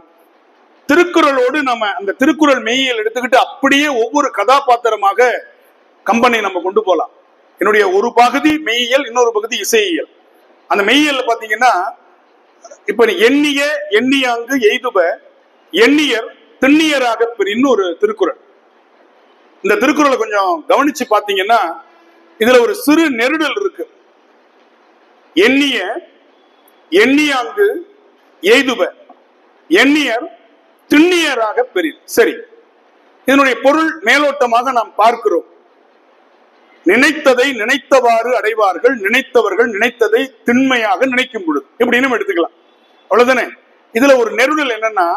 திருக்குறளோடு நம்ம அந்த திருக்குறள் மெய்யியல் எடுத்துக்கிட்டு அப்படியே ஒவ்வொரு கதாபாத்திரமாக கம்பனை நம்ம கொண்டு போலாம். என்னுடைய ஒரு பகுதி மெய்யியல், இன்னொரு பகுதி இசையியல். அந்த மெய்யியல் பாத்தீங்கன்னா, இப்ப எண்ணிய எண்ணியாங்கு எய்துப எண்ணியர் திண்ணியராக பெரின்னு ஒரு திருக்குறள். இந்த திருக்குறளை கொஞ்சம் கவனிச்சு பாத்தீங்கன்னா இதுல ஒரு சிறு நெருடல் இருக்கு. எண்ணிய எண்ணியாங்கு எய்துப எண்ணியர் திண்ணியராக பெரின். சரி, இதனுடைய பொருள் மேலோட்டமாக நாம் பார்க்கிறோம். நினைத்ததை நினைத்தவாறு அடைவார்கள், நினைத்தவர்கள் நினைத்ததை திண்மையாக நினைக்கும் பொழுது, இப்படின்னு நம்ம எடுத்துக்கலாம். அவ்வளவுதானே. இதுல ஒரு நெருடல் என்னன்னா,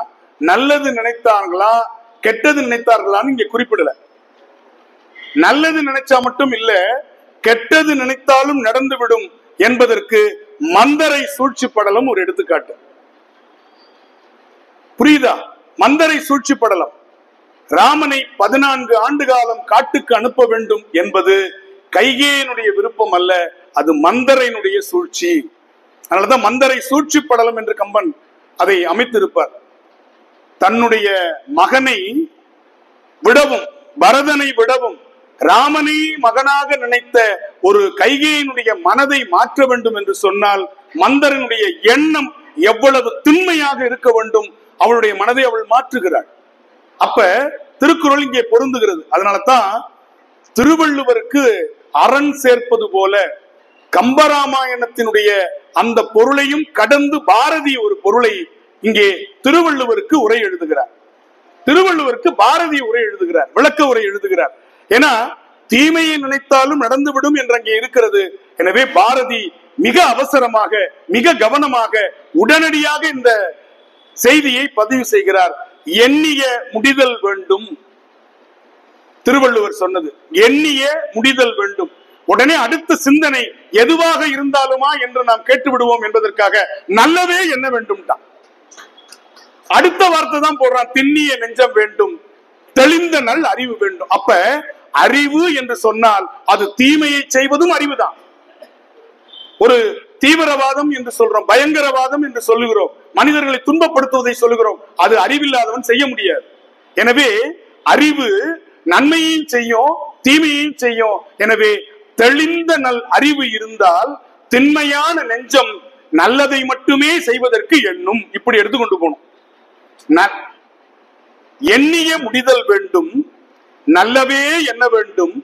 நல்லது நினைத்தார்களா கெட்டது நினைத்தார்களான்னு இங்க குறிப்பிடல. நல்லது நினைச்சா மட்டும் இல்ல, கெட்டது நினைத்தாலும் நடந்துவிடும் என்பதற்கு மந்தரை சூழ்ச்சி படலம் ஒரு எடுத்துக்காட்டு. புரியுதா? மந்தரை சூழ்ச்சி படலம். ராமனை 14 ஆண்டு காலம் காட்டுக்கு அனுப்ப வேண்டும் என்பது கைகேயனுடைய விருப்பம் அல்ல, அது மந்தரையினுடைய சூழ்ச்சி. அதனாலதான் மந்தரை சூழ்ச்சி படலம் என்று கம்பன் அதை அமைத்திருப்பார். தன்னுடைய மகனை விடவும், பரதனை விடவும் ராமனை மகனாக நினைத்த ஒரு கைகேயனுடைய மனதை மாற்ற வேண்டும் என்று சொன்னால் மந்தரனுடைய எண்ணம் எவ்வளவு திண்மையாக இருக்க வேண்டும், அவளுடைய மனதை அவள் மாற்றுகிறாள். அப்ப திருக்குறள் இங்கே பொருந்துகிறது. அதனாலதான் திருவள்ளுவருக்கு அரண் சேர்ப்பது போல கம்பராமாயணத்தினுடைய அந்த பொருளையும் கடந்து பாரதி ஒரு பொருளை இங்கே திருவள்ளுவருக்கு உரை எழுதுகிறார். திருவள்ளுவருக்கு பாரதி உரை எழுதுகிறார், விளக்க உரை எழுதுகிறார். ஏன்னா தீமையை நினைத்தாலும் நடந்துவிடும் என்று அங்கே இருக்கிறது. எனவே பாரதி மிக அவசரமாக, மிக கவனமாக, உடனடியாக இந்த செய்தியை பதிவு செய்கிறார். எண்ணிய முடிதல் வேண்டும். திருவள்ளுவர் சொன்னது எண்ணிய முடிதல் வேண்டும். உடனே அடுத்த சிந்தனை எதுவாக இருந்தாலுமா என்று நாம் கேட்டு விடுவோம் என்பதற்காக நல்லவே என்ன வேண்டும் தான் அடுத்த வார்த்தை தான் போடுறான். திண்ணிய நெஞ்சம் வேண்டும், தெளிந்த நல் அறிவு வேண்டும். அப்ப அறிவு என்று சொன்னால் அது தீமையை செய்வதும் அறிவுதான். ஒரு தீவிரவாதம் என்று சொல்றோம், பயங்கரவாதம் என்று சொல்லுகிறோம். மனிதர்களை துன்பப்படுத்துவதை சொல்லுகிறோம். அது அறிவில்லாதவன் செய்ய முடியாது. எனவே அறிவு நன்மையையும் செய்யும், தீமையையும் செய்யும். எனவே தெளிந்த நல் அறிவு இருந்தால் திண்மையான நெஞ்சம் நல்லதை மட்டுமே செய்வதற்கு எண்ணும். இப்படி எடுத்துக்கொண்டு போகணும். எண்ணிய முடிதல் வேண்டும், நல்லவே எண்ண வேண்டும்,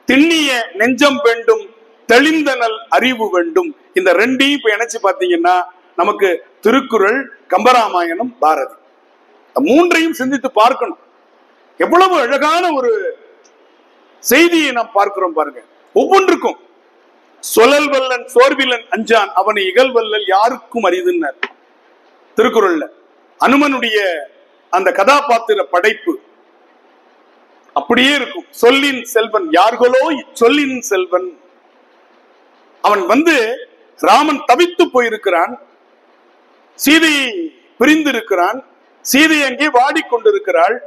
திண்ணிய நெஞ்சம் வேண்டும், தெளிந்த நல் அறிவு வேண்டும். இந்த ரெண்டையும் இப்ப இணைச்சு பாத்தீங்கன்னா நமக்கு திருக்குறள், கம்பராமாயணம், பாரதி, மூன்றையும் சிந்தித்து பார்க்கணும். எவ்வளவு அழகான ஒரு செய்தியை நாம் பார்க்கிறோம் பாருங்க. ஒவ்வொன்றுக்கும் சொலல் வல்லன் சோர்விலன் அஞ்சான் அவனை இகழ்வல்லல் யாருக்கும் அரிதுன்னார் திருக்குறள்ல. அனுமனுடைய அந்த கதாபாத்திர படைப்பு அப்படியே இருக்கும். சொல்லின் செல்வன் யார்களோ சொல்லின் செல்வன். அவன் ராமன் தவித்து போயிருக்கிறான், சீதையை பிரிந்திருக்கிறான், சீதை அங்கே வாடிக்கொண்டிருக்கிறாள்.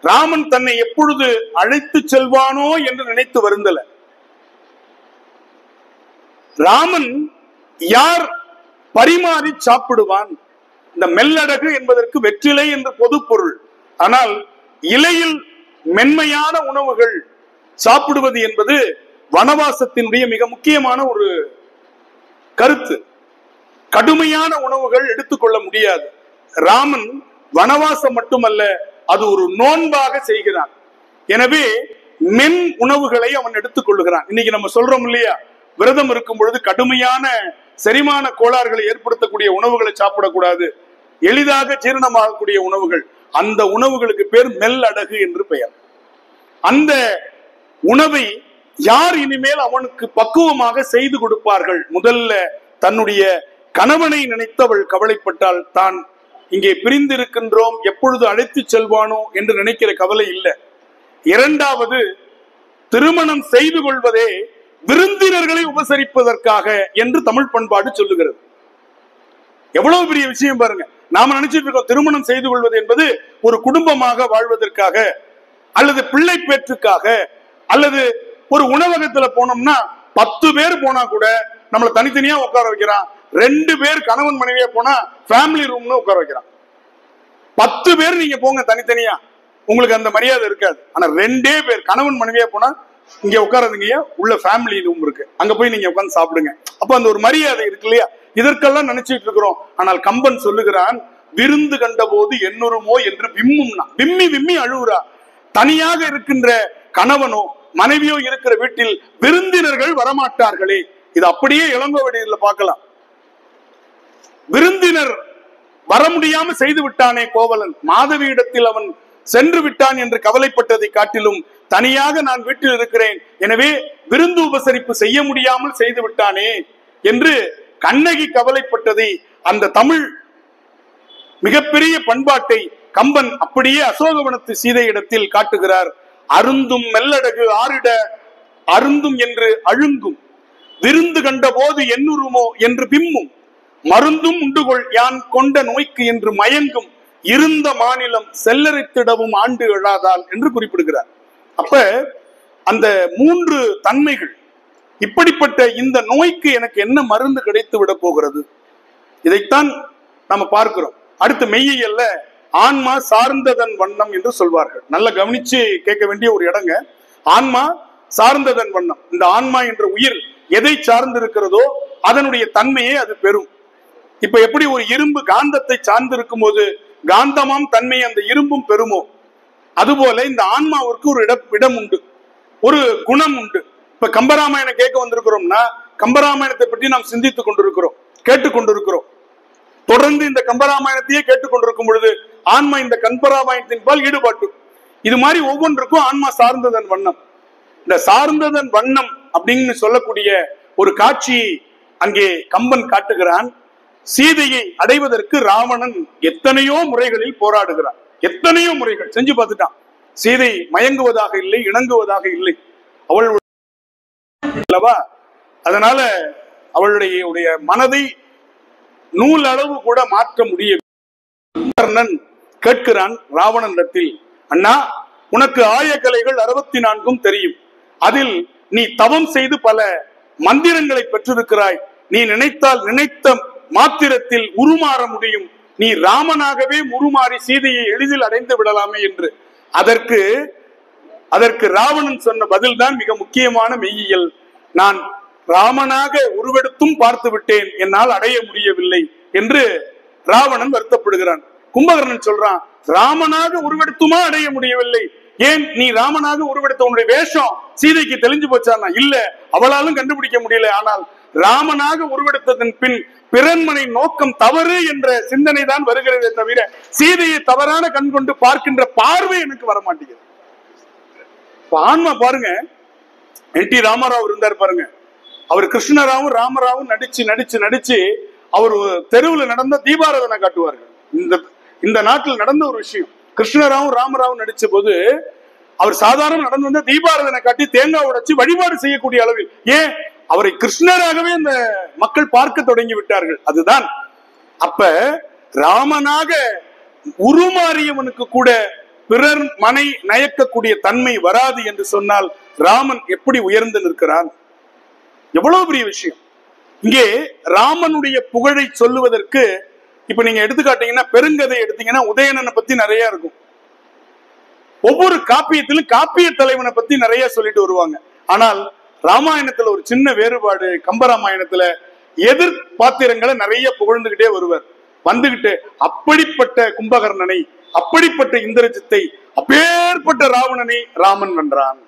ராமன் தன்னை எப்பொழுது அழைத்து செல்வானோ என்று நினைத்து வருந்தல. ராமன் யார் பரிமாறி சாப்பிடுவான்? இந்த மெல்லடகு என்பதற்கு வெற்றிலை என்று பொது பொருள். ஆனால் இலையில் மென்மையான உணவுகள் சாப்பிடுவது என்பது வனவாசத்தினுடைய மிக முக்கியமான ஒரு கருத்து. கடுமையான உணவுகள் எடுத்துக்கொள்ள முடியாது. ராமன் வனவாசம் மட்டுமல்ல, அது ஒரு நோன்பாக செய்கிறான். எனவே மென் உணவுகளை அவன் எடுத்துக்கொள்ளுகிறான். இன்னைக்கு நம்ம சொல்றோம் இல்லையா, விரதம் இருக்கும் பொழுது கடுமையான செரிமான கோளாறுகளை ஏற்படுத்தக்கூடிய உணவுகளை சாப்பிடக்கூடாது, எளிதாக ஜீரணமாகக்கூடிய உணவுகள். அந்த உணவுகளுக்கு பேர் மெல்லடகு என்று பெயர். அந்த உணவை யார் இனிமேல் அவனுக்கு பக்குவமாக செய்து கொடுப்பார்கள்? முதல்ல தன்னுடைய கணவனை நினைத்து அவள் கவலைப்பட்டால், தான் இங்கே பிரிந்திருக்கின்றோம், எப்பொழுது அழைத்து செல்வானோ என்று நினைக்கிற கவலை இல்லை. இரண்டாவது, திருமணம் செய்து கொள்வதே விருந்தினர்களை உபசரிப்பதற்காக என்று தமிழ் பண்பாடு சொல்லுகிறது. எவ்வளவு பெரிய விஷயம் பாருங்க. நாம நினைச்சிட்டு இருக்கோம் திருமணம் செய்து கொள்வது என்பது ஒரு குடும்பமாக வாழ்வதற்காக, அல்லது பிள்ளை பேற்றுக்காக, அல்லது ஒரு உணவகத்துல போனோம்னா 10 பேர் போனா கூட நம்மளை தனித்தனியா உட்கார வைக்கிறான். 2 பேர் கணவன் மனைவியா போனா ஃபேமிலி ரூம்னு உட்கார வைக்கிறான். 10 பேர் நீங்க போங்க தனித்தனியா, உங்களுக்கு அந்த மரியாதை இருக்காது. ஆனா 2 பேர் கணவன் மனைவியா போனா இங்க உட்காரதுங்க, உள்ள ஃபேமிலி ரூம் இருக்கு, அங்க போய் நீங்க உட்கார்ந்து சாப்பிடுங்க. அப்ப அந்த ஒரு மரியாதை இருக்கு இல்லையா? இதற்கெல்லாம் நினைச்சிட்டு இருக்கிறோம். ஆனால் கம்பன் சொல்லுகிறான், விருந்து கண்ட போது என்னொருமோ என்று விம்மும்னா, விம்மி விம்மி அழுகுறா. தனியாக இருக்கின்ற கணவனோ மனைவியோ இருக்கிற வீட்டில் விருந்தினர்கள் வரமாட்டார்களே. இது அப்படியே இளங்கோவடியில பார்க்கலாம். விருந்தினர் வர முடியாம செய்து விட்டானே கோவலன், மாதவியிடத்தில் அவன் சென்று விட்டான் என்று கவலைப்பட்டதை காட்டிலும் தனியாக நான் வீட்டில் இருக்கிறேன், எனவே விருந்து உபசரிப்பு செய்ய முடியாமல் செய்து விட்டானே என்று கண்ணகி கவலைப்பட்டதை, அந்த தமிழ் மிகப்பெரிய பண்பாட்டை கம்பன் அப்படியே அசோகவனத்து சீதையிடத்தில் காட்டுகிறார். அருந்தும் மெல்லடகு ஆறிட அருந்தும் என்று அழுங்கும், விருந்து கண்ட போது என்னுருமோ என்று பிம்மும், மருந்தும் உண்டுகொள் யான் கொண்ட நோய்க்கு என்று மயங்கும், இருந்த மாநிலம் செல்லரித்திடவும் ஆண்டு எழாதால் என்று குறிப்பிடுகிறார். அப்ப அந்த 3 தன்மைகள், இப்படிப்பட்ட இந்த நோய்க்கு எனக்கு என்ன மருந்து கிடைத்து விட போகிறது, இதைத்தான் நம்ம பார்க்கிறோம். அடுத்து மெய்யியல்ல ஆன்மா சார்ந்ததன் வண்ணம் என்று சொல்வார்கள். நல்லா கவனிச்சு கேட்க வேண்டிய ஒரு இடங்க. ஆன்மா சார்ந்ததன் வண்ணம். இந்த ஆன்மா என்ற உயிர் எதை சார்ந்து இருக்கிறதோ அதனுடைய தன்மையை அது பெறும். இப்ப எப்படி ஒரு இரும்பு காந்தத்தை சார்ந்து இருக்கும் போது காந்தமாம் தன்மை அந்த இரும்பும் பெறுமோ, அதுபோல இந்த ஆன்மாவிற்கு ஒரு இடம் உண்டு, ஒரு குணம் உண்டு. இப்ப கம்பராமாயணம் கேட்க வந்திருக்கிறோம்னா கம்பராமாயணத்தை பற்றி நாம் சிந்தித்துக் கொண்டிருக்கிறோம், கேட்டுக்கொண்டிருக்கிறோம். தொடர்ந்து இந்த கம்பராமாயணத்தையே கேட்டுக்கொண்டிருக்கும் பொழுது ஆன்மா இந்த கம்பராமாயணத்தின் பால் ஈடுபாட்டு. இது மாதிரி ஒவ்வொன்றுக்கும் ஆன்மா சார்ந்ததன் வண்ணம். இந்த சார்ந்ததன் வண்ணம் அப்படின்னு சொல்லக்கூடிய ஒரு காட்சியை அங்கே கம்பன் காட்டுகிறான். சீதையை அடைவதற்கு ராவணன் எத்தனையோ முறைகளில் போராடுகிறான். எத்தனையோ முறைகள் செஞ்சு பார்த்துட்டான். சீதை மயங்குவதாக இல்லை, இணங்குவதாக இல்லை. அவள் அல்லவா, அதனால அவளுடைய மனதை நூல் அளவு கூட மாற்ற முடியும். கர்ணன் கேட்கிறான் ராவணனிடத்தில், அண்ணா உனக்கு ஆயக்கலைகள் 64 தெரியும், அதில் நீ தவம் செய்து பல மந்திரங்களை பெற்றிருக்கிறாய், நீ நினைத்தால் நினைத்த மாத்திரத்தில் உருமாற முடியும், நீ ராமனாகவே உருமாறி சீதையை எளிதில் அடைந்து விடலாமே என்று. அதற்கு ராவணன் சொன்ன பதில் தான் மிக முக்கியமான மெய்யியல். நான் ராமனாக உருவெடுத்தும் பார்த்து விட்டேன், என்னால் அடைய முடியவில்லை என்று ராவணன் வருத்தப்படுகிறான். கும்பகர்ணன் சொல்றான், ராமனாக உருவெடுத்துமா அடைய முடியவில்லை? ஏன் நீ ராமனாக உருவெடுத்த உன்னுடைய வேஷம் சீதைக்கு தெளிஞ்சு போச்சானா? இல்ல, அவளாலும் கண்டுபிடிக்க முடியல. ஆனால் ராமனாக உருவெடுத்ததன் பின் பிறன்மனை நோக்கம் தவறு என்ற சிந்தனை தான் வருகிறதே தவிர சீதையை தவறான கண் கொண்டு பார்க்கின்ற பார்வை எனக்கு வரமாட்டேங்குது. ஆன்மா பாருங்க, என்.டி. ராமராவ் இருந்தார் பாருங்க. அவர் கிருஷ்ணராவும் ராமராவும் நடிச்சு அவர் தெருவில் நடந்த தீபாராதனை காட்டுவார்கள். இந்த நாட்டில் நடந்த ஒரு விஷயம். கிருஷ்ணராவும் ராமராவும் நடிச்ச போது அவர் சாதாரண நடந்து வந்த தீபாராதனை காட்டி தேங்காய் உடைச்சு வழிபாடு செய்யக்கூடிய அளவில், ஏன் அவரை கிருஷ்ணராகவே அந்த மக்கள் பார்க்க தொடங்கி விட்டார்கள். அதுதான் அப்ப ராமனாக உருமாறியவனுக்கு கூட பிறர் மனை நயக்கக்கூடிய தன்மை வராது என்று சொன்னால் ராமன் எப்படி உயர்ந்து நிற்கிறான்? எவ்வளவு பெரிய விஷயம். இங்கே ராமனுடைய புகழை சொல்லுவதற்கு இப்ப நீங்க எடுத்துக்காட்டீங்கன்னா, பெருங்கதை எடுத்தீங்கன்னா உதயணனை பத்தி நிறைய இருக்கும். ஒவ்வொரு காப்பியத்திலும் காப்பிய தலைவனை பத்தி நிறைய சொல்லிட்டு வருவாங்க. ஆனால் ராமாயணத்துல ஒரு சின்ன வேறுபாடு. கம்பராமாயணத்துல எதிர் பாத்திரங்களை நிறைய புகழ்ந்துகிட்டே வருவார். வந்துகிட்டு அப்படிப்பட்ட கும்பகர்ணனை, அப்படிப்பட்ட இந்திரஜித்தை, அப்பேற்பட்ட ராவணனை ராமன் வென்றான்.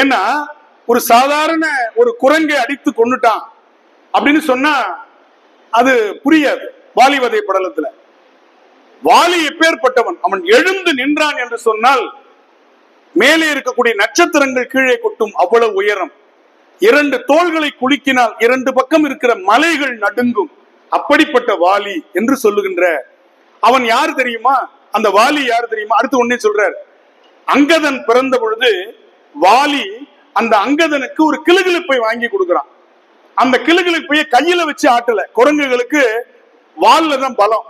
ஏன்னா ஒரு சாதாரண ஒரு குரங்கை அடித்து கொன்னுட்டான் அப்படின்னு சொன்னா அது புரியாது. வாலிவதை படலத்துல வாலி எப்பேற்பட்டவன், அவன் எழுந்து நின்றான் என்று சொன்னால் மேலே இருக்கக்கூடிய நட்சத்திரங்கள் கீழே கொட்டும் அவ்வளவு உயரம். 2 தோள்களை குலுக்கினால் 2 பக்கம் இருக்கிற மலைகள் நடுங்கும். அப்படிப்பட்ட வாலி என்று சொல்லுகின்ற அவன் யார் தெரியுமா? அந்த வாலி யார் தெரியுமா? அடுத்து ஒன்னே சொல்றார். அங்கதன் பிறந்த பொழுது வாலி அந்த அங்கதனுக்கு ஒரு கிளுகிளுப்பை வாங்கி கொடுக்கிறான். அந்த கிளுகிளுப்பையை கையில வச்சு ஆட்டல. குரங்குகளுக்கு வால்ல தான் பலம்.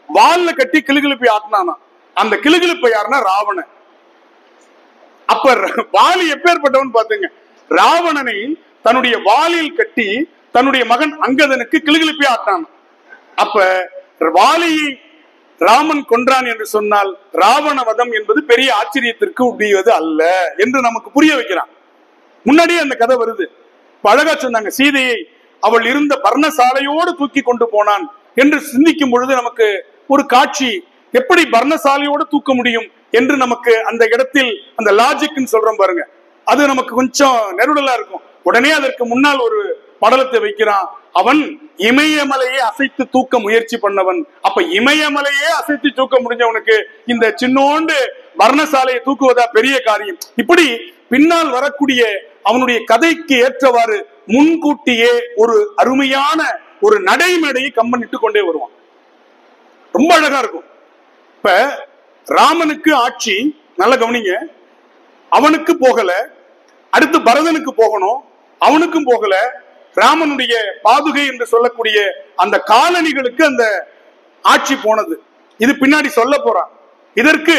வால்ல கட்டி கிளுகிளுப்பை ஆட்டினானா. அந்த கிளுகிளுப்பை யாருன்னா ராவணன். அப்ப வாலி எப்பேற்பட்டவன் பாத்துங்க. ராவணனை தன்னுடைய வாலில் கட்டி தன்னுடைய மகன் அங்கதனுக்கு கிளுகிளுப்பை ஆட்டினான். அப்ப வாலியை ராமன் கொன்றான் என்று சொன்னால் ராவண வதம் என்பது பெரிய ஆச்சரியத்திற்கு உரியது அல்ல என்று நமக்கு புரிய வைக்கிறான். முன்னாடியே அந்த கதை வருது. அழகா சொன்னாங்க, சீதையை அவள் இருந்த பர்ணசாலையோடு தூக்கி கொண்டு போனான் என்று சிந்திக்கும் பொழுது நமக்கு ஒரு காட்சி, எப்படி பர்ணசாலையோடு தூக்க முடியும் என்று நமக்கு அந்த இடத்தில் அந்த லாஜிக்னு சொல்றோம் பாருங்க, அது நமக்கு கொஞ்சம் நெருடலா இருக்கும். உடனே அதற்கு முன்னால் ஒரு படலத்தை வைக்கிறான். அவன் இமயமலையை அசைத்து தூக்க முயற்சி பண்ணவன். அப்ப இமயமலையே அசைத்து தூக்க முடிஞ்சவனுக்கு இந்த சின்னோண்டு பர்ணசாலையை தூக்குவதா பெரிய காரியம்? இப்படி பின்னால் வரக்கூடிய அவனுடைய கதைக்கு ஏற்றவாறு முன்கூட்டியே ஒரு அருமையான ஒரு நடைமேடையை கம்பனிட்டு கொண்டே வருவான். ரொம்ப அழகா இருக்கும். இப்ப ராமனுக்கு ஆட்சி நல்ல கவனிங்க, அவனுக்கு போகல, அடுத்து பரதனுக்கு போகணும், அவனுக்கும் போகல. ராமனுடைய பாதுகை என்று சொல்லக்கூடிய அந்த காலணிகளுக்கு அந்த ஆட்சி போனது. இது பின்னாடி சொல்ல போறான். இதற்கு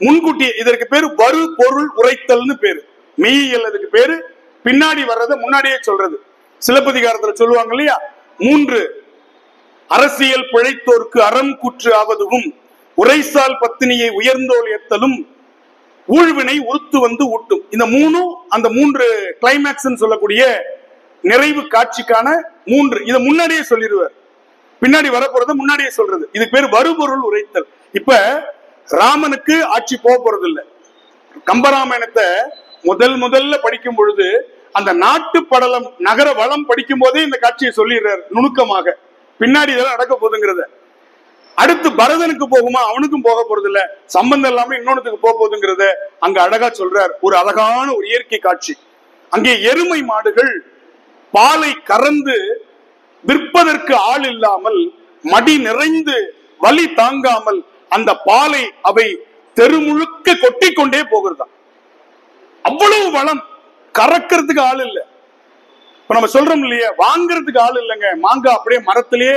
முன்கூட்டியே, இதற்கு பேரு வரு பொருள் உரைத்தல்னு பேரு. மெய்யியல் அதுக்கு பேரு. பின்னாடி வர்றதை முன்னாடியே சொல்றது. சிலப்பதிகாரத்துல சொல்லுவாங்க இல்லையா, 3 அரசியல் பிழைத்தோர்க்கு அறம் கூற்று ஆவதும், உரைசால் பத்தினியை உயர்ந்தோல் ஏத்தலும், ஊழ்வினை உறுத்து வந்து ஊட்டும். இந்த 3 அந்த 3 கிளைமேக்ஸ் சொல்லக்கூடிய நிறைவு காட்சிக்கான 3. இதை முன்னாடியே சொல்லிடுவார். பின்னாடி வரப்போறத முன்னாடியே சொல்றது. இதுக்கு பேர் வருபொருள் உரைத்தல். இப்ப ராமனுக்கு ஆட்சி போக போறது இல்லை. கம்பராமாயணத்தை முதல்ல படிக்கும் பொழுது அந்த நாட்டு படலம் நகர வளம் படிக்கும் போதே இந்த காட்சியை சொல்லிடுறாரு நுணுக்கமாக. பின்னாடி இதெல்லாம் நடக்க போகுதுங்கிறத. அடுத்து பரதனுக்கு போகுமா, அவனுக்கும் போக போறது இல்ல, சம்பந்தம் இல்லாம இன்னொன்னுக்கு போக போகுதுங்கிறத அங்க அழகா சொல்றார். ஒரு அழகான ஒரு இயற்கை காட்சி. அங்கே எருமை மாடுகள் பாலை கறந்து விற்பதற்கு ஆள் இல்லாமல் மடி நிறைந்து வலி தாங்காமல் அந்த பாலை அவை தெருமுழுக்க கொட்டி கொண்டே போகிறதா. அவ்வளவு வளம். கறக்கிறதுக்கு ஆள் இல்லை. இப்ப நம்ம சொல்றோம் இல்லையா, வாங்கறதுக்கு ஆள் இல்லைங்க. மாங்காய் அப்படியே மரத்திலேயே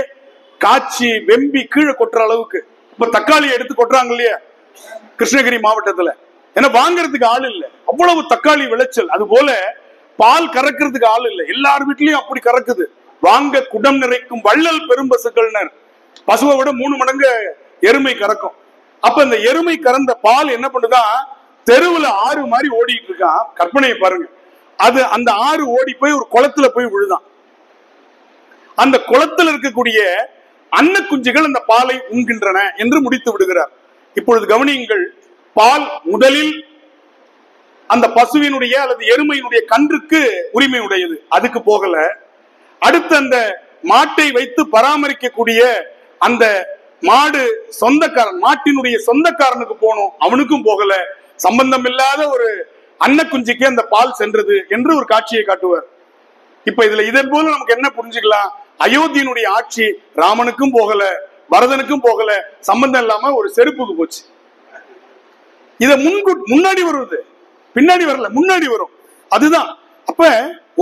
காய்ச்சி வெம்பி கீழே கொட்டுற அளவுக்கு. இப்ப தக்காளி எடுத்து கொட்டுறாங்க இல்லையா கிருஷ்ணகிரி மாவட்டத்துல, ஏன்னா வாங்கறதுக்கு ஆள் இல்லை. அவ்வளவு தக்காளி விளைச்சல். அது போல பால் கறக்கிறதுக்கு ஆள் இல்லை. எல்லார் வீட்லயும் அப்படி கறக்குது. வாங்க குடம் நிறைக்கும் வள்ளல் பெரும்பசுகள்னர் பசுவை விட 3 மடங்கு எருமை கறக்கும். அப்ப இந்த எருமை கறந்த பால் என்ன பண்ணுதான், தெருவுல ஆறு மாதிரி ஓடிட்டு இருக்கான். கற்பனையை பாருங்க. அது அந்த ஆறு ஓடி போய் ஒரு குளத்துல போய் விழுதான். அந்த குளத்துல இருக்கக்கூடிய அன்ன குஞ்சுகள் அந்த பாலை உண்கின்றன என்று முடித்து விடுகிறார். இப்பொழுது கவனியுங்கள், பால் முதலில் அந்த பசுவினுடைய அல்லது எருமையினுடைய கன்றுக்கு உரிமை உடையது, அதுக்கு போகல. அடுத்து அந்த மாட்டை வைத்து பராமரிக்கக்கூடிய அந்த மாடு சொந்தக்காரன், மாட்டினுடைய சொந்தக்காரனுக்கு போனோம், அவனுக்கும் போகல. சம்பந்தம் இல்லாத ஒரு அன்ன குஞ்சுக்கு அந்த பால் சென்றது என்று ஒரு காட்சியை காட்டுவார். இப்ப இதுல இதன் போல நமக்கு என்ன புரிஞ்சுக்கலாம், அயோத்தியினுடைய ஆட்சி ராமனுக்கும் போகல, பரதனுக்கும் போகல, சம்பந்தம் இல்லாம ஒரு செருப்புக்கு போச்சு. இத முன்னாடி வருவது, பின்னாடி வரல, முன்னாடி வரும். அதுதான். அப்ப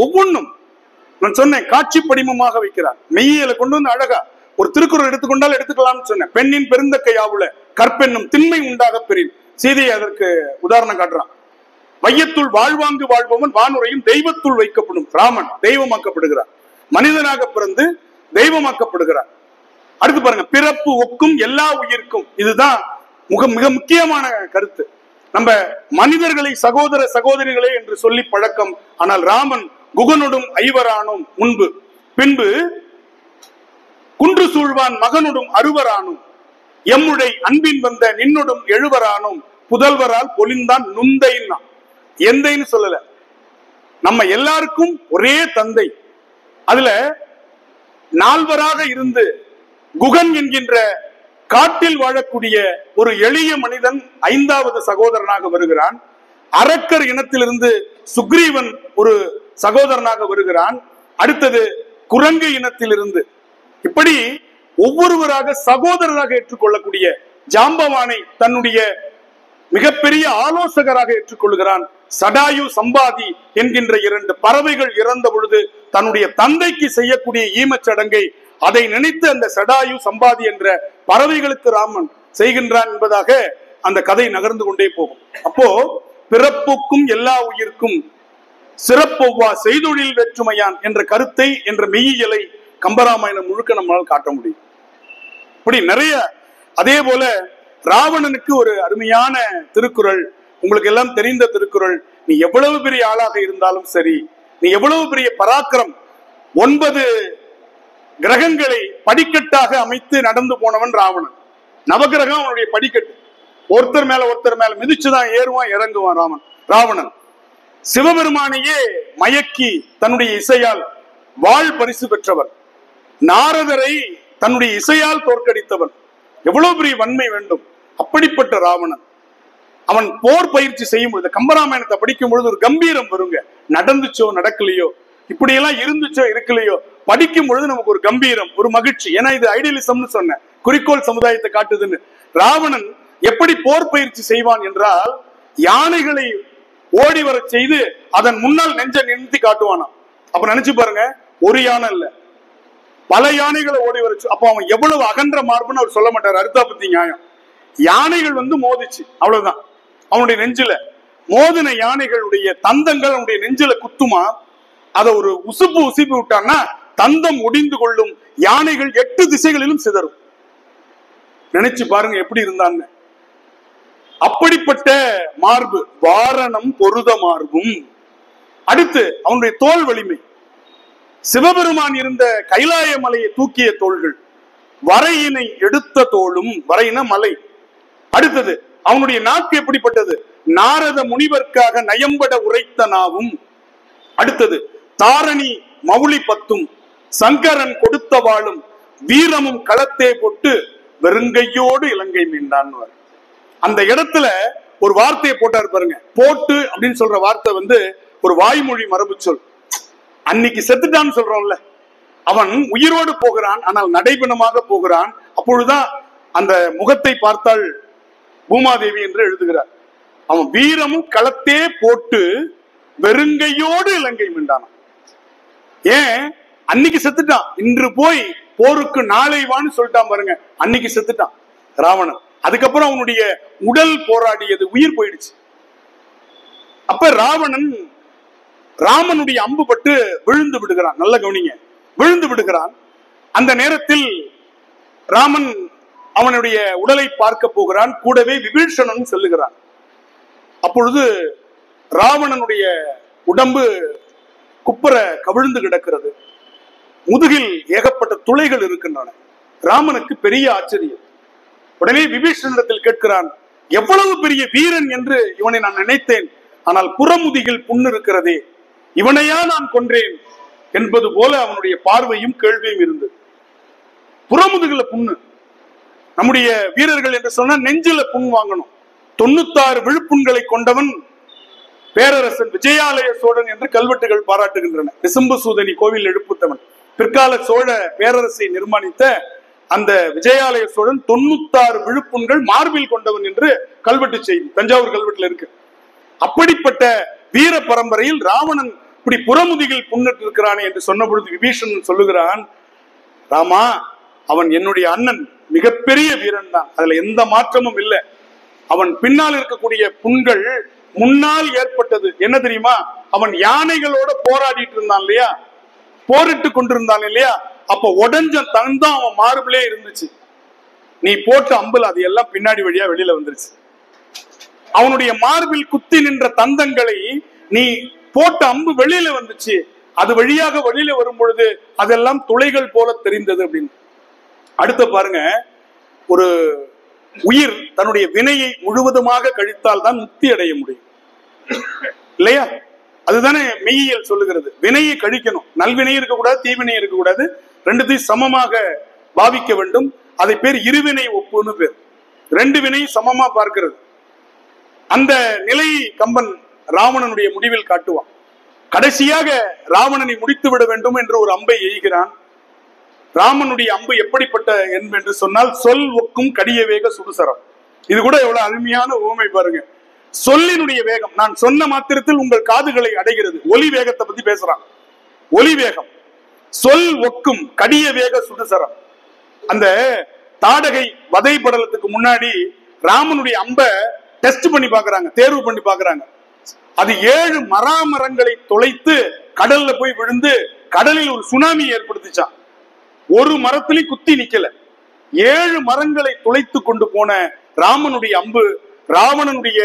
ஒவ்வொன்றும் நான் சொன்னேன், காட்சி படிமமாக வைக்கிறார். மெய்யியலை கொண்டு வந்து அழகா ஒரு திருக்குறள் எடுத்துக்கொண்டால் எடுத்துக்கலாம்னு சொன்னேன். பெண்ணின் பெருந்தக்கையாவுல கற்பெண்ணும் திண்மை உண்டாக பெறின். சீதையை அதற்கு உதாரணம் காட்டுறான். வையத்துள் வாழ்வாங்கு வாழ்பவன் வானுரையும் தெய்வத்துள் வைக்கப்படும். ராமன் தெய்வமாக்கப்படுகிறார், மனிதனாக பிறந்து தெய்வமாக்கப்படுகிறார். அடுத்து பாருங்க, பிறப்பு ஒக்கும் எல்லா உயிர்க்கும். இதுதான் மிக முக்கியமான கருத்து. நம்ம மனிதர்களை சகோதர சகோதரிகளே என்று சொல்லி பழக்கம். ஆனால் ராமன் குகனொடும் ஐவரானோம் முன்பு, பின்பு குன்று சூழ்வான் மகனொடும் அறுவரானோம், எம்முடை அன்பின் வந்த நின்னொடும் எழுவரானோம், புதல்வரால் பொலிந்தான் நுந்தைன்னா. எந்தைன்னு சொல்லல, நம்ம எல்லாருக்கும் ஒரே தந்தை. அதுல நால்வராக இருந்து குகன் என்கின்ற காட்டில் வாழக்கூடிய ஒரு எளிய மனிதன் 5வது சகோதரனாக வருகிறான். அரக்கர் இனத்திலிருந்து சுக்ரீவன் ஒரு சகோதரனாக வருகிறான். அடுத்தது குரங்கு இனத்திலிருந்து, இப்படி ஒவ்வொருவராக சகோதரராக ஏற்றுக்கொள்ளக்கூடிய ஜாம்பவானை தன்னுடைய மிகப்பெரிய ஆலோசகராக ஏற்றுக்கொள்கிறான். சடாயு சம்பாதி என்கின்ற 2 பறவைகள் இறந்த பொழுது தன்னுடைய தந்தைக்கு செய்யக்கூடிய ஈமச்சடங்கை அதை நினைத்து அந்த சடாயு சம்பாதி என்ற பறவைகளுக்கு ராமன் செய்கின்றான் என்பதாக அந்த கதை நகர்ந்து கொண்டே போகும். அப்போ பிறப்புக்கும் எல்லா உயிர்க்கும் சிறப்பொவ்வா செய்தொழில் வேற்றுமையான் என்ற கருத்தை, என்ற மெய்யியலை கம்பராமாயணம் முழுக்க நம்மளால் காட்ட முடியும். இப்படி நிறைய. அதே போல ராவணனுக்கு ஒரு அருமையான திருக்குறள், உங்களுக்கு எல்லாம் தெரிந்த திருக்குறள். நீ எவ்வளவு பெரிய ஆளாக இருந்தாலும் சரி, நீ எவ்வளவு பெரிய பராக்கிரம், 9 கிரகங்களை படிக்கட்டாக அமைத்து நடந்து போனவன் ராவணன். நவகிரகம் அவனுடைய படிக்கட்டு. ஒருத்தர் மேல மிதிச்சுதான் ஏறுவான் இறங்குவான் ராவணன். சிவபெருமானையே மயக்கி தன்னுடைய இசையால் வாழ் பரிசு பெற்றவன். நாரதரை தன்னுடைய இசையால் தோற்கடித்தவன். எவ்வளவு பெரிய வன்மை வேண்டும். அப்படிப்பட்ட ராவணன் அவன் போர் பயிற்சி செய்யும் பொழுது, கம்பராமாயணத்தை படிக்கும் பொழுது ஒரு கம்பீரம் வருங்க. நடந்துச்சோ நடக்கலையோ, இப்படியெல்லாம் இருந்துச்சோ இருக்கலையோ, படிக்கும் பொழுது நமக்கு ஒரு கம்பீரம், ஒரு மகிழ்ச்சி. ஏன்னா இது ஐடியலிசம்னு சொன்ன, குறிக்கோள் சமுதாயத்தை காட்டுதுன்னு. ராவணன் எப்படி போர் பயிற்சி செய்வான் என்றால், யானைகளை ஓடி வர செய்து அதன் முன்னால் நெஞ்ச நிறுத்தி காட்டுவானா. அப்ப நினைச்சு பாருங்க, ஒரு யானை இல்ல, பல யானைகளை ஓடி வர. அப்ப அவன் எவ்வளவு அகன்ற மார்புன்னு அவர் சொல்ல மாட்டார். அர்த்தாபத்தி நியாயம். யானைகள் மோதிச்சு, அவ்வளவுதான். அவனுடைய நெஞ்சில மோதின யானைகளுடைய தந்தங்கள் அவனுடைய நெஞ்சில குத்துமா. அதை ஒரு உசுப்பு விட்டான்னா தந்தம் ஒடிந்து கொள்ளும். யானைகள் 8 திசைகளிலும் சிதறும். நினைச்சு பாருங்க எப்படி இருந்தான்னு. அப்படிப்பட்ட மார்பு, வாரணம் பொருத மார்பும். அடுத்து அவனுடைய தோல் வலிமை. சிவபெருமான் இருந்த கைலாய மலையை தூக்கிய தோள்கள், வரையினை எடுத்த தோளும். வரையின மலை. அடுத்தது அவனுடைய நாக்கு எப்படிப்பட்டது, நாரத முனிவர்க்காக நயம்பட உரைத்த நாவும். அடுத்தது தாரணி மவுளி 10, சங்கரன் கொடுத்த வாளும், வீரமும் களத்தே போட்டு வெறுங்கையோடு இலங்கை மீண்டான். அந்த இடத்துல ஒரு வார்த்தையை போட்டார் பாருங்க. போட்டு அப்படின்னு சொல்ற வார்த்தை ஒரு வாய்மொழி மரபு சொல். அன்னைக்கு செத்துட்டான்னு சொல்றோம்ல, அவன் உயிரோடு போகிறான், ஆனால் நடைபெணமாக போகிறான். அப்பொழுதுதான் அந்த முகத்தை பார்த்தால் பூமாதேவி என்று எழுதுகிறார். அவன் வீரமும் களத்தே போட்டு வெறுங்கையோடு இலங்கை மீண்டான். ஏன் அன்னைக்கு செத்துட்டான், இன்று போய் போருக்கு நாளை வான்னு சொல்லிட்டான் பாருங்க. அன்னைக்கு செத்துட்டான் ராவணன். அதுக்கப்புறம் அவனுடைய உடல் போராடியது, உயிர் போயிடுச்சு. அப்ப ராவணன் ராமனுடைய அம்பு பட்டு விழுந்து விடுகிறான். நல்ல கவனிங்க, விழுந்து விடுகிறான். அந்த நேரத்தில் ராமன் அவனுடைய உடலை பார்க்க போகிறான். கூடவே விபீஷணன் செல்லுகிறான். அப்பொழுது ராவணனுடைய உடம்பு குப்புற கவிழ்ந்து கிடக்கிறது. முதுகில் ஏகப்பட்ட துளைகள் இருக்கின்றன. ராமனுக்கு பெரிய ஆச்சரியம். உடனே விபீஷணனிடத்தில் கேட்கிறான், எவ்வளவு பெரிய வீரன் என்று இவனை நான் நினைத்தேன், ஆனால் புறமுதுகில் புண்ணு இருக்கிறதே, இவனையா நான் கொன்றேன் என்பது போல அவனுடைய பார்வையும் கேள்வியும் இருந்தது. புறமுதுகுல புண்ணு. நம்முடைய வீரர்கள் என்று சொன்னா நெஞ்சில புண் வாங்கணும். 96 விழுப்புண்களை கொண்டவன் பேரரசன் விஜயாலய சோழன் என்று கல்வெட்டுகள் பாராட்டுகின்றன. விசும்பு சூதனி கோவில் எழுப்புத்தவன், பிற்கால சோழ பேரரசை நிர்மாணித்த அந்த விஜயாலய சோழன் 96 விழுப்புண்கள் மார்பில் கொண்டவன் என்று கல்வெட்டு செய்தி தஞ்சாவூர் கல்வெட்டுல இருக்கு. அப்படிப்பட்ட வீர பரம்பரையில் ராவணன் இப்படி புறமுதுகில் புண்ணிட்டு இருக்கிறானே என்று சொன்ன பொழுது விபீஷணன் சொல்லுகிறான், ராமா, அவன் என்னுடைய அண்ணன், மிகப்பெரிய வீரன் தான், அதுல எந்த மாற்றமும் இல்லை. அவன் பின்னால் இருக்கக்கூடிய புண்கள் முன்னால் ஏற்பட்டது என்ன தெரியுமா? அவன் யானைகளோட போராடிட்டு இருந்தான் இல்லையா, போரிட்டு கொண்டிருந்தான் இல்லையா, அப்ப உடஞ்ச தந்தான் அவன் மார்பிலே இருந்துச்சு. நீ போட்ட அம்புல அது எல்லாம் பின்னாடி வழியா வெளியில வந்துருச்சு. அவனுடைய மார்பில் குத்தி நின்ற தந்தங்களை நீ போட்ட அம்பு வெளியில வந்துச்சு. அது வழியாக வெளியில வரும் பொழுது அதெல்லாம் துளைகள் போல தெரிந்தது அப்படின்னு. அடுத்த பாருங்க, ஒரு உயிர் தன்னுடைய வினையை முழுவதுமாக கழித்தால் தான் முக்தி அடைய முடியும் இல்லையா? அதுதானே மெய்யியல் சொல்லுகிறது. வினையை கழிக்கணும். நல்வினை இருக்கக்கூடாது, தீவினை இருக்கக்கூடாது, ரெண்டுத்தையும் சமமாக பாவிக்க வேண்டும். அதை பேர் இருவினை ஒப்புன்னு பேர். ரெண்டு வினையும் சமமா பார்க்கிறது. அந்த நிலையை கம்பன் ராவணனுடைய முடிவில் காட்டுவான். கடைசியாக ராவணனை முடித்து விட வேண்டும் என்று ஒரு அம்பை எய்கிறான். ராமனுடைய அம்பு எப்படிப்பட்ட என்று சொன்னால், சொல் ஒக்கும் கடிய வேக சுடுசரம். இது கூட எவ்வளவு அருமையான உவமை பாருங்க. சொல்லினுடைய வேகம் நான் சொன்ன மாத்திரத்தில் உங்கள் காதுகளை அடைகிறது. ஒலி வேகத்தை பத்தி பேசுறான். ஒலி வேகம். சொல் ஒக்கும் கடிய வேக சுடுசரம். அந்த தாடகை வதை படலத்துக்கு முன்னாடி ராமனுடைய அம்ப டெஸ்ட் பண்ணி பாக்குறாங்க, தேர்வு பண்ணி பாக்குறாங்க. அது 7 மராமரங்களை தொலைத்து கடல்ல போய் விழுந்து கடலில் ஒரு சுனாமி ஏற்படுத்திச்சான். ஒரு மரத்திலையும் குத்தி நிக்கல. 7 மரங்களை துளைத்து கொண்டு போன ராமனுடைய அம்பு ராவணனுடைய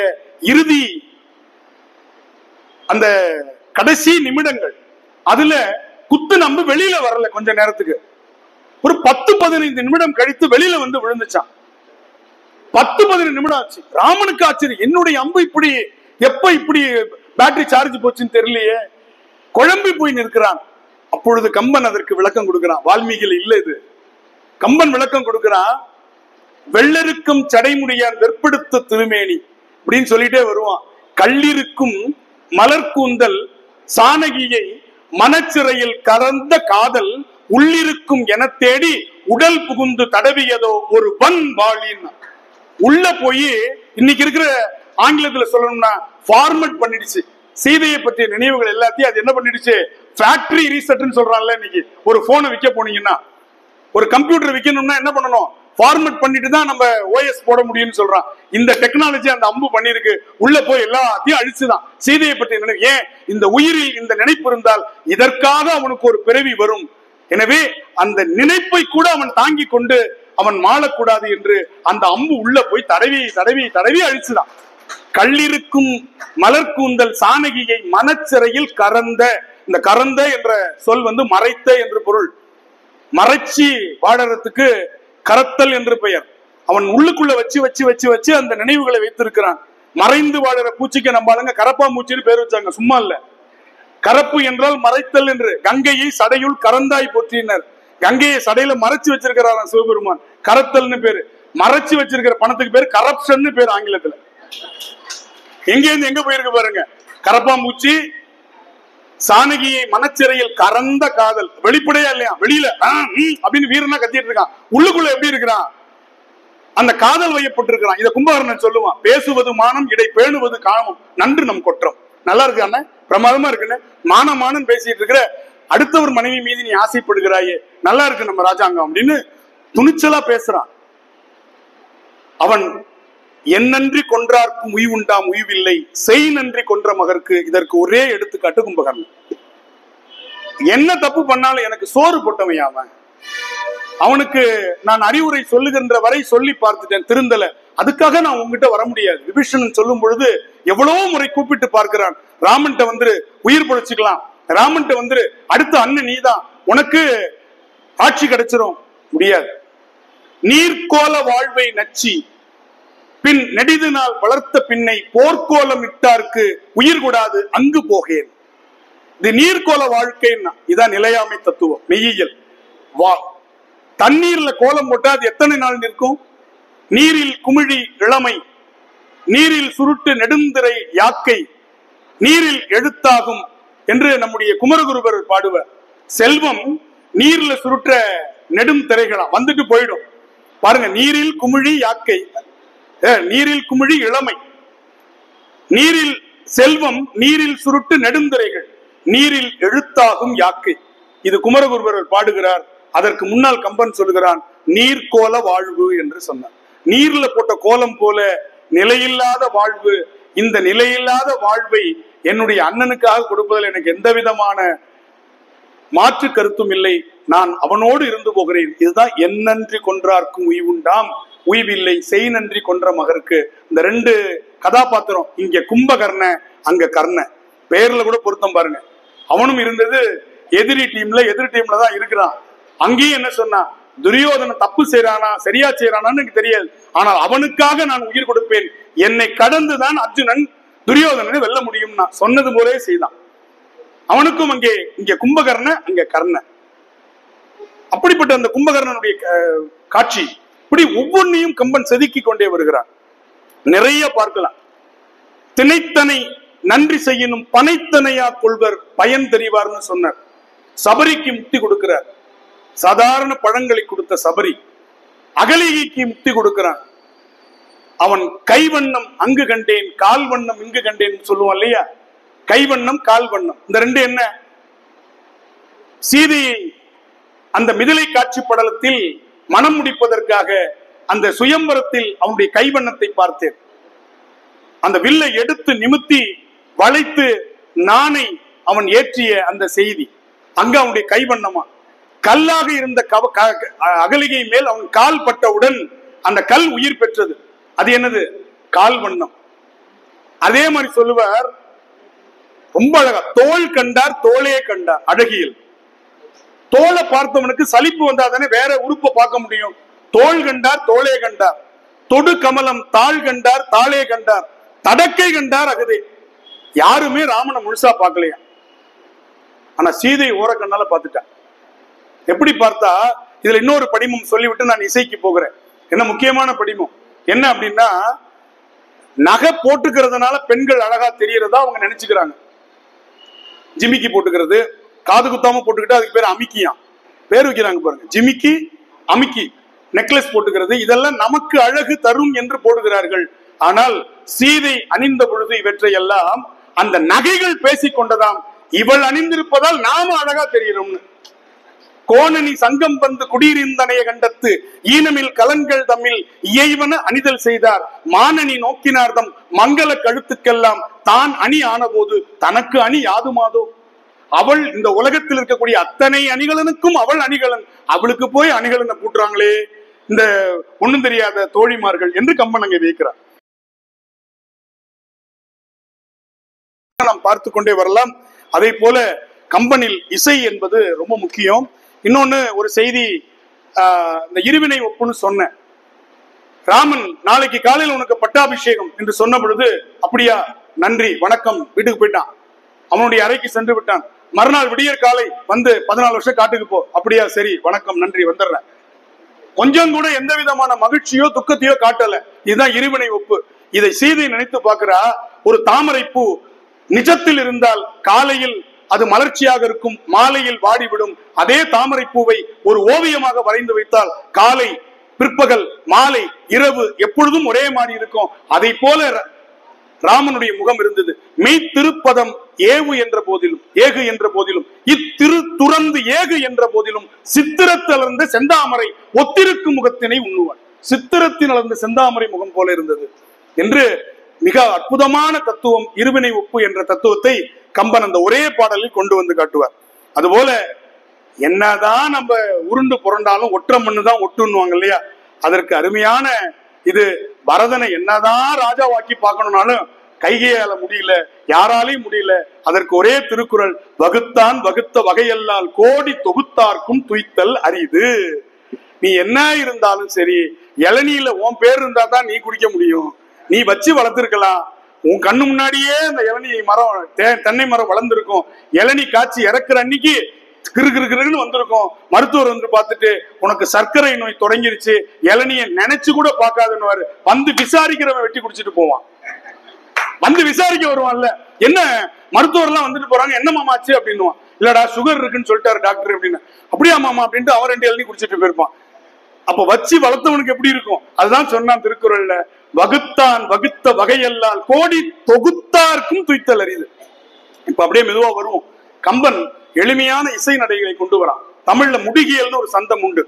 இறுதி அந்த கடைசி நிமிடங்கள், அதுல குத்து நம்பு வெளியில வரல. கொஞ்ச நேரத்துக்கு ஒரு 10-15 நிமிடம் கழித்து வெளியில வந்து விழுந்துச்சான். 10-15 நிமிடம் ஆச்சு. ராமனுக்கு ஆச்சரியம், என்னுடைய அம்பு இப்படி எப்ப இப்படி பேட்டரி சார்ஜ் போச்சுன்னு தெரியலையே, குழம்பி போய் நிற்கிறான். அப்பொழுது கம்பன் அதற்கு விளக்கம் கொடுக்கிறான். வால்மீகில இல்ல இது, கம்பன் விளக்கம் கொடுக்கிறான். வெள்ளருக்கும் சடைமுடியான் வெற்படுத்த திருமேனி அப்படின்னு சொல்லிட்டே வருவான். கல்லிருக்கும் மலர்கூந்தல் சானகியை மனச்சிறையில் கறந்த காதல் உள்ளிருக்கும் என தேடி உடல் புகுந்து தடவியதோ ஒரு வன் வாழின். உள்ள போய் இன்னைக்கு இருக்கிற ஆங்கிலத்துல சொல்லணும்னா ஃபார்மட் பண்ணிடுச்சு. சீதையை பற்றிய நினைவுகள் எல்லாத்தையும் அது என்ன பண்ணிடுச்சு, ஃபேக்டரி ரீசெட்னு சொல்றான்ல. இன்னைக்கு ஒரு போனை விற்க போனீங்கன்னா, ஒரு கம்ப்யூட்டர் விற்கணும்னா என்ன பண்ணணும், ஃபார்மட் பண்ணிட்டு தான் நம்ம ஓஎஸ் போட முடியும்னு சொல்றான். இந்த டெக்னாலஜி அந்த அம்பு பண்ணிருக்கு. உள்ள போய் எல்லாத்தையும் அழிச்சுதான் சீதையை பற்றிய நினைவு. ஏன், இந்த உயிரில் இந்த நினைப்பு இருந்தால் இதற்காக அவனுக்கு ஒரு பிறவி வரும். எனவே அந்த நினைப்பை கூட அவன் தாங்கி கொண்டு அவன் மாளக்கூடாது என்று அந்த அம்பு உள்ள போய் தடவி தடவி தடவி அழிச்சுதான். கல்லிருக்கும் மலர்கூந்தல் சானகியை மனச்சிறையில் கறந்த, இந்த கறந்த என்ற சொல் மறைத்த என்று பொருள். மறைச்சி வாழறதுக்கு கரத்தல் என்று பெயர். அவன் உள்ளுக்குள்ள வச்சு வச்சு வச்சு வச்சு அந்த நினைவுகளை வைத்திருக்கிறான். மறைந்து வாழற பூச்சிக்கு நம்ம ஆளுங்க கரப்பா மூச்சின்னு பேர் வச்சாங்க, சும்மா இல்ல. கரப்பு என்றால் மறைத்தல் என்று. கங்கையை சடையுள் கறந்தாய் போற்றினர். கங்கையை சடையில மறைச்சு வச்சிருக்கிறார் சிவபெருமான், கரத்தல்னு பேரு. மறைச்சு வச்சிருக்கிற பணத்துக்கு பேரு கரப்ஷன் பேரு ஆங்கிலத்துல. எங்க இருந்து எங்க போயிருக்கு பாருங்க. கரப்பாம்பூச்சி சானகியை மனச்சிறையில் கறந்த காதல். வெளிப்படையா இல்லையா, வெளியில அப்படின்னு வீரனா கத்திட்டு இருக்கான், உள்ளுக்குள்ள எப்படி இருக்கிறான், அந்த காதல் வையப்பட்டிருக்கிறான். இதை கும்பகர்ணன் சொல்லுவான், பேசுவது மானம் இடை பேணுவது காமம் நன்று நம் கொற்றம். நல்லா இருக்கு அண்ணன், பிரமாதமா இருக்குன்னு மானம் பேசிட்டு இருக்கிற அடுத்தவர் மனைவி மீது நீ ஆசைப்படுகிறாயே, நல்லா இருக்கு நம்ம ராஜாங்கம் அப்படின்னு துணிச்சலா பேசுறான். அவன் என்னன்றி கொன்றார்க்கும் உய்வுண்டாம் உய்வில்லை, செய் நன்றி கொன்ற மகற்கு. இதற்கு ஒரே எடுத்துக்காட்டு கும்பகர்ணன். என்ன தப்பு பண்ணாலும் எனக்கு சோறு போட்டவையாவன், அவனுக்கு நான் அறிவுரை சொல்லுகின்ற வரை சொல்லி பார்த்துட்டேன், திருந்தல. அதுக்காக நான் உங்ககிட்ட வர முடியாது. விபீஷணன் சொல்லும் பொழுது எவ்வளவு முறை கூப்பிட்டு பார்க்கிறான். ராமன்ட்ட வந்து உயிர் பொழைச்சுக்கலாம், ராமன்ட்ட வந்து அடுத்த அண்ணன் நீதான், உனக்கு ஆட்சி கிடைச்சிரும். முடியாது. நீர்கோல வாழ்வை நச்சி பின் நெடிது நாள் வளர்த்த பின்னை போர்க்கோலம் இட்டார்க்கு உயிர் கூடாது அங்கு போகேன். இது நீர்கோல வாழ்க்கைன்னா இதான் நிலையாமை தத்துவம், மெய்யியல். தண்ணீர்ல கோலம் போட்டா அது எத்தனை நாள் நிற்கும்? நீரில் குமிழி இளமை, நீரில் சுருட்டு நெடுந்திரை யாக்கை, நீரில் எழுத்தாகும் என்று நம்முடைய குமரகுருபர் பாடுவர். செல்வம் நீர்ல சுருட்ட நெடும் திரைகளா வந்துட்டு போயிடும். பாருங்க, நீரில் குமிழி யாக்கை, நீரில் குமிழி இளமை, நீரில் செல்வம், நீரில் சுருட்டு நெடுந்திரைகள், நீரில் எழுத்தாகும் யாக்கை. இது குமரகுருபர் பாடுகிறார். அதற்கு முன்னால் கம்பன் சொல்கிறான் நீர்கோல வாழ்வு என்று சொன்னார். நீர்ல போட்ட கோலம் போல நிலையில்லாத வாழ்வு. இந்த நிலையில்லாத வாழ்வை என்னுடைய அண்ணனுக்காக கொடுப்பதில் எனக்கு எந்த விதமான மாற்று கருத்தும் இல்லை. நான் அவனோடு இருந்து போகிறேன். இதுதான் என் நன்றி கொன்றார்க்கும் உய்வுண்டாம், உய்வில்லை செய் நன்றி கொன்ற மகருக்கு. இந்த ரெண்டு கதாபாத்திரம், இங்க கும்பகர்ண அங்க கர்ண, பெயர்ல கூட பொருத்தம் பாருங்க. அவனும் இருந்தது எதிரி டீம்ல தான் இருக்கிறான். அங்கேயும் என்ன சொன்னா, துரியோதன தப்பு செய்யறானா சரியா செய்யறானான்னு எனக்கு தெரியாது, ஆனால் அவனுக்காக நான் உயிர் கொடுப்பேன், என்னை கடந்துதான் அர்ஜுனன் துரியோதனனை வெல்ல முடியும்னா சொன்னது போலே செய்தான். அவனுக்கும் அங்கே இங்க கும்பகர்ண அங்க கர்ண. அப்படிப்பட்ட அந்த கும்பகர்ணனுடைய காட்சி இப்படி ஒவ்வொன்றையும் கம்பன் செதுக்கி கொண்டே வருகிறான். நிறைய பார்க்கலாம். திணைத்தனை நன்றி செய்யணும் பனைத்தனையா கொள்வர் பயன் தெரிவார்னு சொன்னார். சபரிக்கு முக்தி கொடுக்கிறார். சாதாரண பழங்களை கொடுத்த சபரி அகலிகைக்கு முக்தி கொடுக்கிறான். அவன் கைவண்ணம் அங்கு கண்டேன் கால் வண்ணம் இங்கு கண்டேன் சொல்லுவான் இல்லையா? கைவண்ணம் கால் வண்ணம், இந்த ரெண்டு என்ன? சீதையை அந்த மிதிலை காட்சி படலத்தில் மனம் முடிப்பதற்காக அந்த சுயம்பரத்தில் அவனுடைய கைவண்ணத்தை பார்த்தேன். அந்த வில்லை எடுத்து நிமித்தி வளைத்து நானை அவன் ஏற்றிய அந்த செய்தி அங்க அவனுடைய கைவண்ணமா. கல்லாக இருந்த அகலிகை மேல் அவன் கால் பட்டவுடன் அந்த கல் உயிர் பெற்றது. அது என்னது? கால் வண்ணம். அதே மாதிரி சொல்லுவார், ரொம்ப அழகா, தோல் கண்டார் தோளே கண்டார். அழகியல் தோலை பார்த்தவனுக்கு சலிப்பு வந்தாதானே வேற உறுப்பை பார்க்க முடியும். தோல் கண்டார் தோளே கண்டார், தொடு கமலம் தாள் கண்டார் தாளே கண்டார், தடக்கை கண்டார் அகதே. யாருமே ராமனை முழுசா பார்க்கலையா, ஆனா சீதை ஓரக்கண்ணால பார்த்துட்டான். எப்படி பார்த்தா, இதுல இன்னொரு படிமம் சொல்லிவிட்டு நான் இசைக்கு போகிறேன். என்ன முக்கியமான படிமம் என்ன அப்படின்னா, நகை போட்டுக்கிறதுனால பெண்கள் அழகா தெரியறதா அவங்க நினைச்சுக்கிறாங்க. ஜிமிக்கி போட்டுக்கிறது, காது குத்தாம போட்டுக்கிட்டு அதுக்கு பேர் அமிக்கியா பேர் வைக்கிறாங்க பாருங்க. ஜிமிக்கி அமிக்கி, நெக்லஸ் போட்டுக்கிறது, இதெல்லாம் நமக்கு அழகு தரும் என்று போடுகிறார்கள். ஆனால் சீதை அணிந்த பொழுது இவற்றை எல்லாம் அந்த நகைகள் பேசிக் கொண்டதாம். இவள் அணிந்திருப்பதால் நாம அழகா தெரிகிறோம்னு. கோணனி சங்கம் வந்து குடியிருந்தனைய கண்டத்து ஈனமில் கலன்கள் தம்மில் இயைவன அணிதல் செய்தார். மானனி நோக்கினார்தம் மங்கள கழுத்துக்கெல்லாம் தான் அணி ஆன போது தனக்கு அணி யாதுமாதோ. அவள் இந்த உலகத்தில் இருக்கக்கூடிய அத்தனை அணிகலனுக்கும் அவள் அணிகலன், அவளுக்கு போய் அணிகலனை பூட்டுறாங்களே இந்த ஒண்ணும் தெரியாத தோழிமார்கள் என்று கம்பன் அங்கே வைக்கிறார். நாம் பார்த்து கொண்டே வரலாம். அதே போல கம்பனில் இசை என்பது ரொம்ப முக்கியம். இன்னொன்னு ஒரு செய்தி, இந்த இருவினை ஒப்புன்னு சொன்னேன். ராமன் நாளைக்கு காலையில் உனக்கு பட்டாபிஷேகம் என்று சொன்ன பொழுது, அப்படியா நன்றி வணக்கம் வீட்டுக்கு போயிட்டான். அவனுடைய அறைக்கு சென்று விட்டான். மறுநாள் விடியற் காலை வந்து 14 வருஷம் காட்டுக்கு போ. அப்படியா, சரி வணக்கம் நன்றி வந்துடுறேன். கொஞ்சம் கூட எந்த விதமான மகிழ்ச்சியோ துக்கத்தையோ காட்டல. இதுதான் இருவினை ஒப்பு. இதை சீதை நினைத்து பார்க்கிறா. ஒரு தாமரை பூ நிஜத்தில் இருந்தால் காலையில் அது மலர்ச்சியாக இருக்கும், மாலையில் வாடிவிடும். அதே தாமரை பூவை ஒரு ஓவியமாக வரைந்து வைத்தால் காலை பிற்பகல் மாலை இரவு எப்பொழுதும் ஒரே மாதிரி இருக்கும். அதை போல ராமனுடைய முகம் இருந்தது. மெய் திருப்பதம் ஏவு என்ற போதிலும் ஏகு என்ற போதிலும் இத்திரு துறந்து ஏகு என்ற போதிலும் சித்திரத்திலிருந்த செந்தாமரை ஒத்திருக்கும் முகத்தினை உண்ணுவான். சித்திரத்தில் அளந்த செந்தாமரை முகம் போல இருந்தது என்று மிக அற்புதமான தத்துவம் இருவினை ஒப்பு என்ற தத்துவத்தை கம்பன் அந்த ஒரே பாடலில் கொண்டு வந்து காட்டுவார். அதுபோல என்னதான் நம்ம உருண்டு புரண்டாலும் ஒற்ற மண்ணு தான் ஒட்டுன்னுவாங்க இல்லையா, அதற்கு அருமையான இது. பரதனை என்னதான் ராஜாவாக்கி பார்க்கணும்னாலும் கைகையால முடியல, யாராலையும் முடியல. அதற்கு ஒரே திருக்குறள், வகுத்தான் வகுத்த வகையல்லால் கோடி தொகுத்தார்க்கும் துய்த்தல் அரிது. நீ என்ன இருந்தாலும் சரி, இளநீல உன் பேர் இருந்தா தான் நீ குடிக்க முடியும். நீ வச்சு வளர்த்திருக்கலாம், உன் கண்ணு முன்னாடியே அந்த இளநீ மரம் தென்னை மரம் வளர்ந்துருக்கும். இளநீ காய்ச்சி இறக்குற அன்னைக்கு கிருன்னு வந்திருக்கும். மருத்துவர் வந்து பார்த்துட்டு உனக்கு சர்க்கரை நோய் தொடங்கிருச்சு, இளநிய நினைச்சு கூட பார்க்காதுன்னு வந்து விசாரிக்கிறவன் வெட்டி குடிச்சிட்டு போவான். வந்து விசாரிக்க வருவான்ல, என்ன மருத்துவர் எல்லாம் வந்துட்டு போறாங்க, என்ன மாமாச்சு அப்படின்னுவான். இல்லடா சுகர் இருக்குன்னு சொல்லிட்டாரு டாக்டர் அப்படின்னு. அப்படியா மாமா அப்படின்ட்டு அவன் 2 இளநீ குடிச்சிட்டு போயிருப்பான். அப்ப வச்சு வளர்த்தவனுக்கு எப்படி இருக்கும்? அதுதான் சொன்னான் திருக்குறள்ல, வகுத்தான் வகுத்த வகையல்லால் கோடி தொகுத்தார்க்கும் துய்த்தல் அரிது. இப்ப அப்படியே மெதுவா வருவோம். கம்பன் எளிமையான இசை நடைகளை கொண்டு வரான். தமிழ்ல முடிகியல்னு ஒரு சந்தம் உண்டு.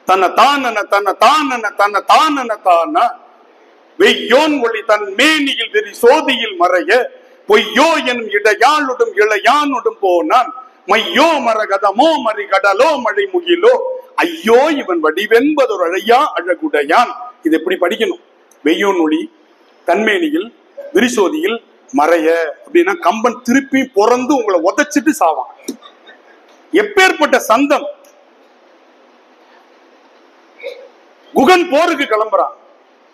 தன்னை தான் தன்னை தான் வெய்யோன் ஒளி தன் மேனியில் வெறி சோதியில் மறைய பொய்யோ என் இடையாளுடும் இளையானுடும் போனான் மையோ மரகதமோ மறி கடலோ மழை முகிலோ ஐயோ இவன் வடிவென்பதொரு அழையா அழகுடையான். இது எப்படி படிக்கணும்? வெய்யோன் ஒளி தன்மேனியில் விரிசோதியில் மறைய அப்படின்னா கம்பன் திருப்பி பிறந்து உங்களை உதைச்சிட்டு சாவான். எப்பேற்பட்ட சந்தம்! குகன் போருக்கு கிளம்புறான்.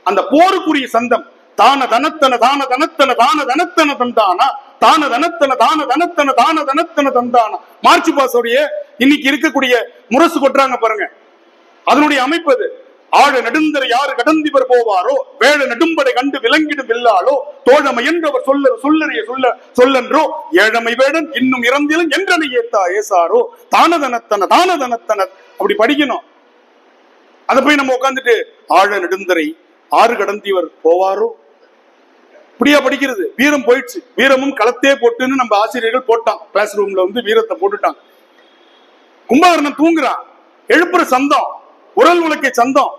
அந்த போருக்குரிய சந்தம் தான தனத்தன தான தனத்தன தான தனத்தன தந்தானா தான தனத்தன தான தனத்தன தான தனத்தன தந்தானா. மார்ச் பாஸோடைய இன்னைக்கு இருக்கக்கூடிய முரசு கொட்டுறாங்க பாருங்க, அதனுடைய அமைப்பு அது. ஆழ நெடுந்தர யாரு கடந்திவர் போவாரோ வேழ நெடும்படை கண்டு விலங்கிடும் வில்லாளோ தோழமை என்றவர் சொல்லறிய சொல்லன்றோ ஏழமை வேடன் இன்னும் இறந்திலும் என்றனை ஏத்தா ஏசாரோ தானதனத்தன தானதனத்தன. அப்படி படிக்கணும். அதை போய் நம்ம உட்காந்துட்டு ஆழ நெடுந்தரை ஆறு கடந்திவர் போவாரோ இப்படியா படிக்கிறது? வீரம் போயிடுச்சு. வீரமும் களத்தே போட்டுன்னு நம்ம ஆசிரியர்கள் போட்டான். கிளாஸ் ரூம்ல வந்து வீரத்தை போட்டுட்டான். கும்பகர்ணன் தூங்குறான், எழுப்புற சந்தம் உரல் உலக்கை சந்தம்.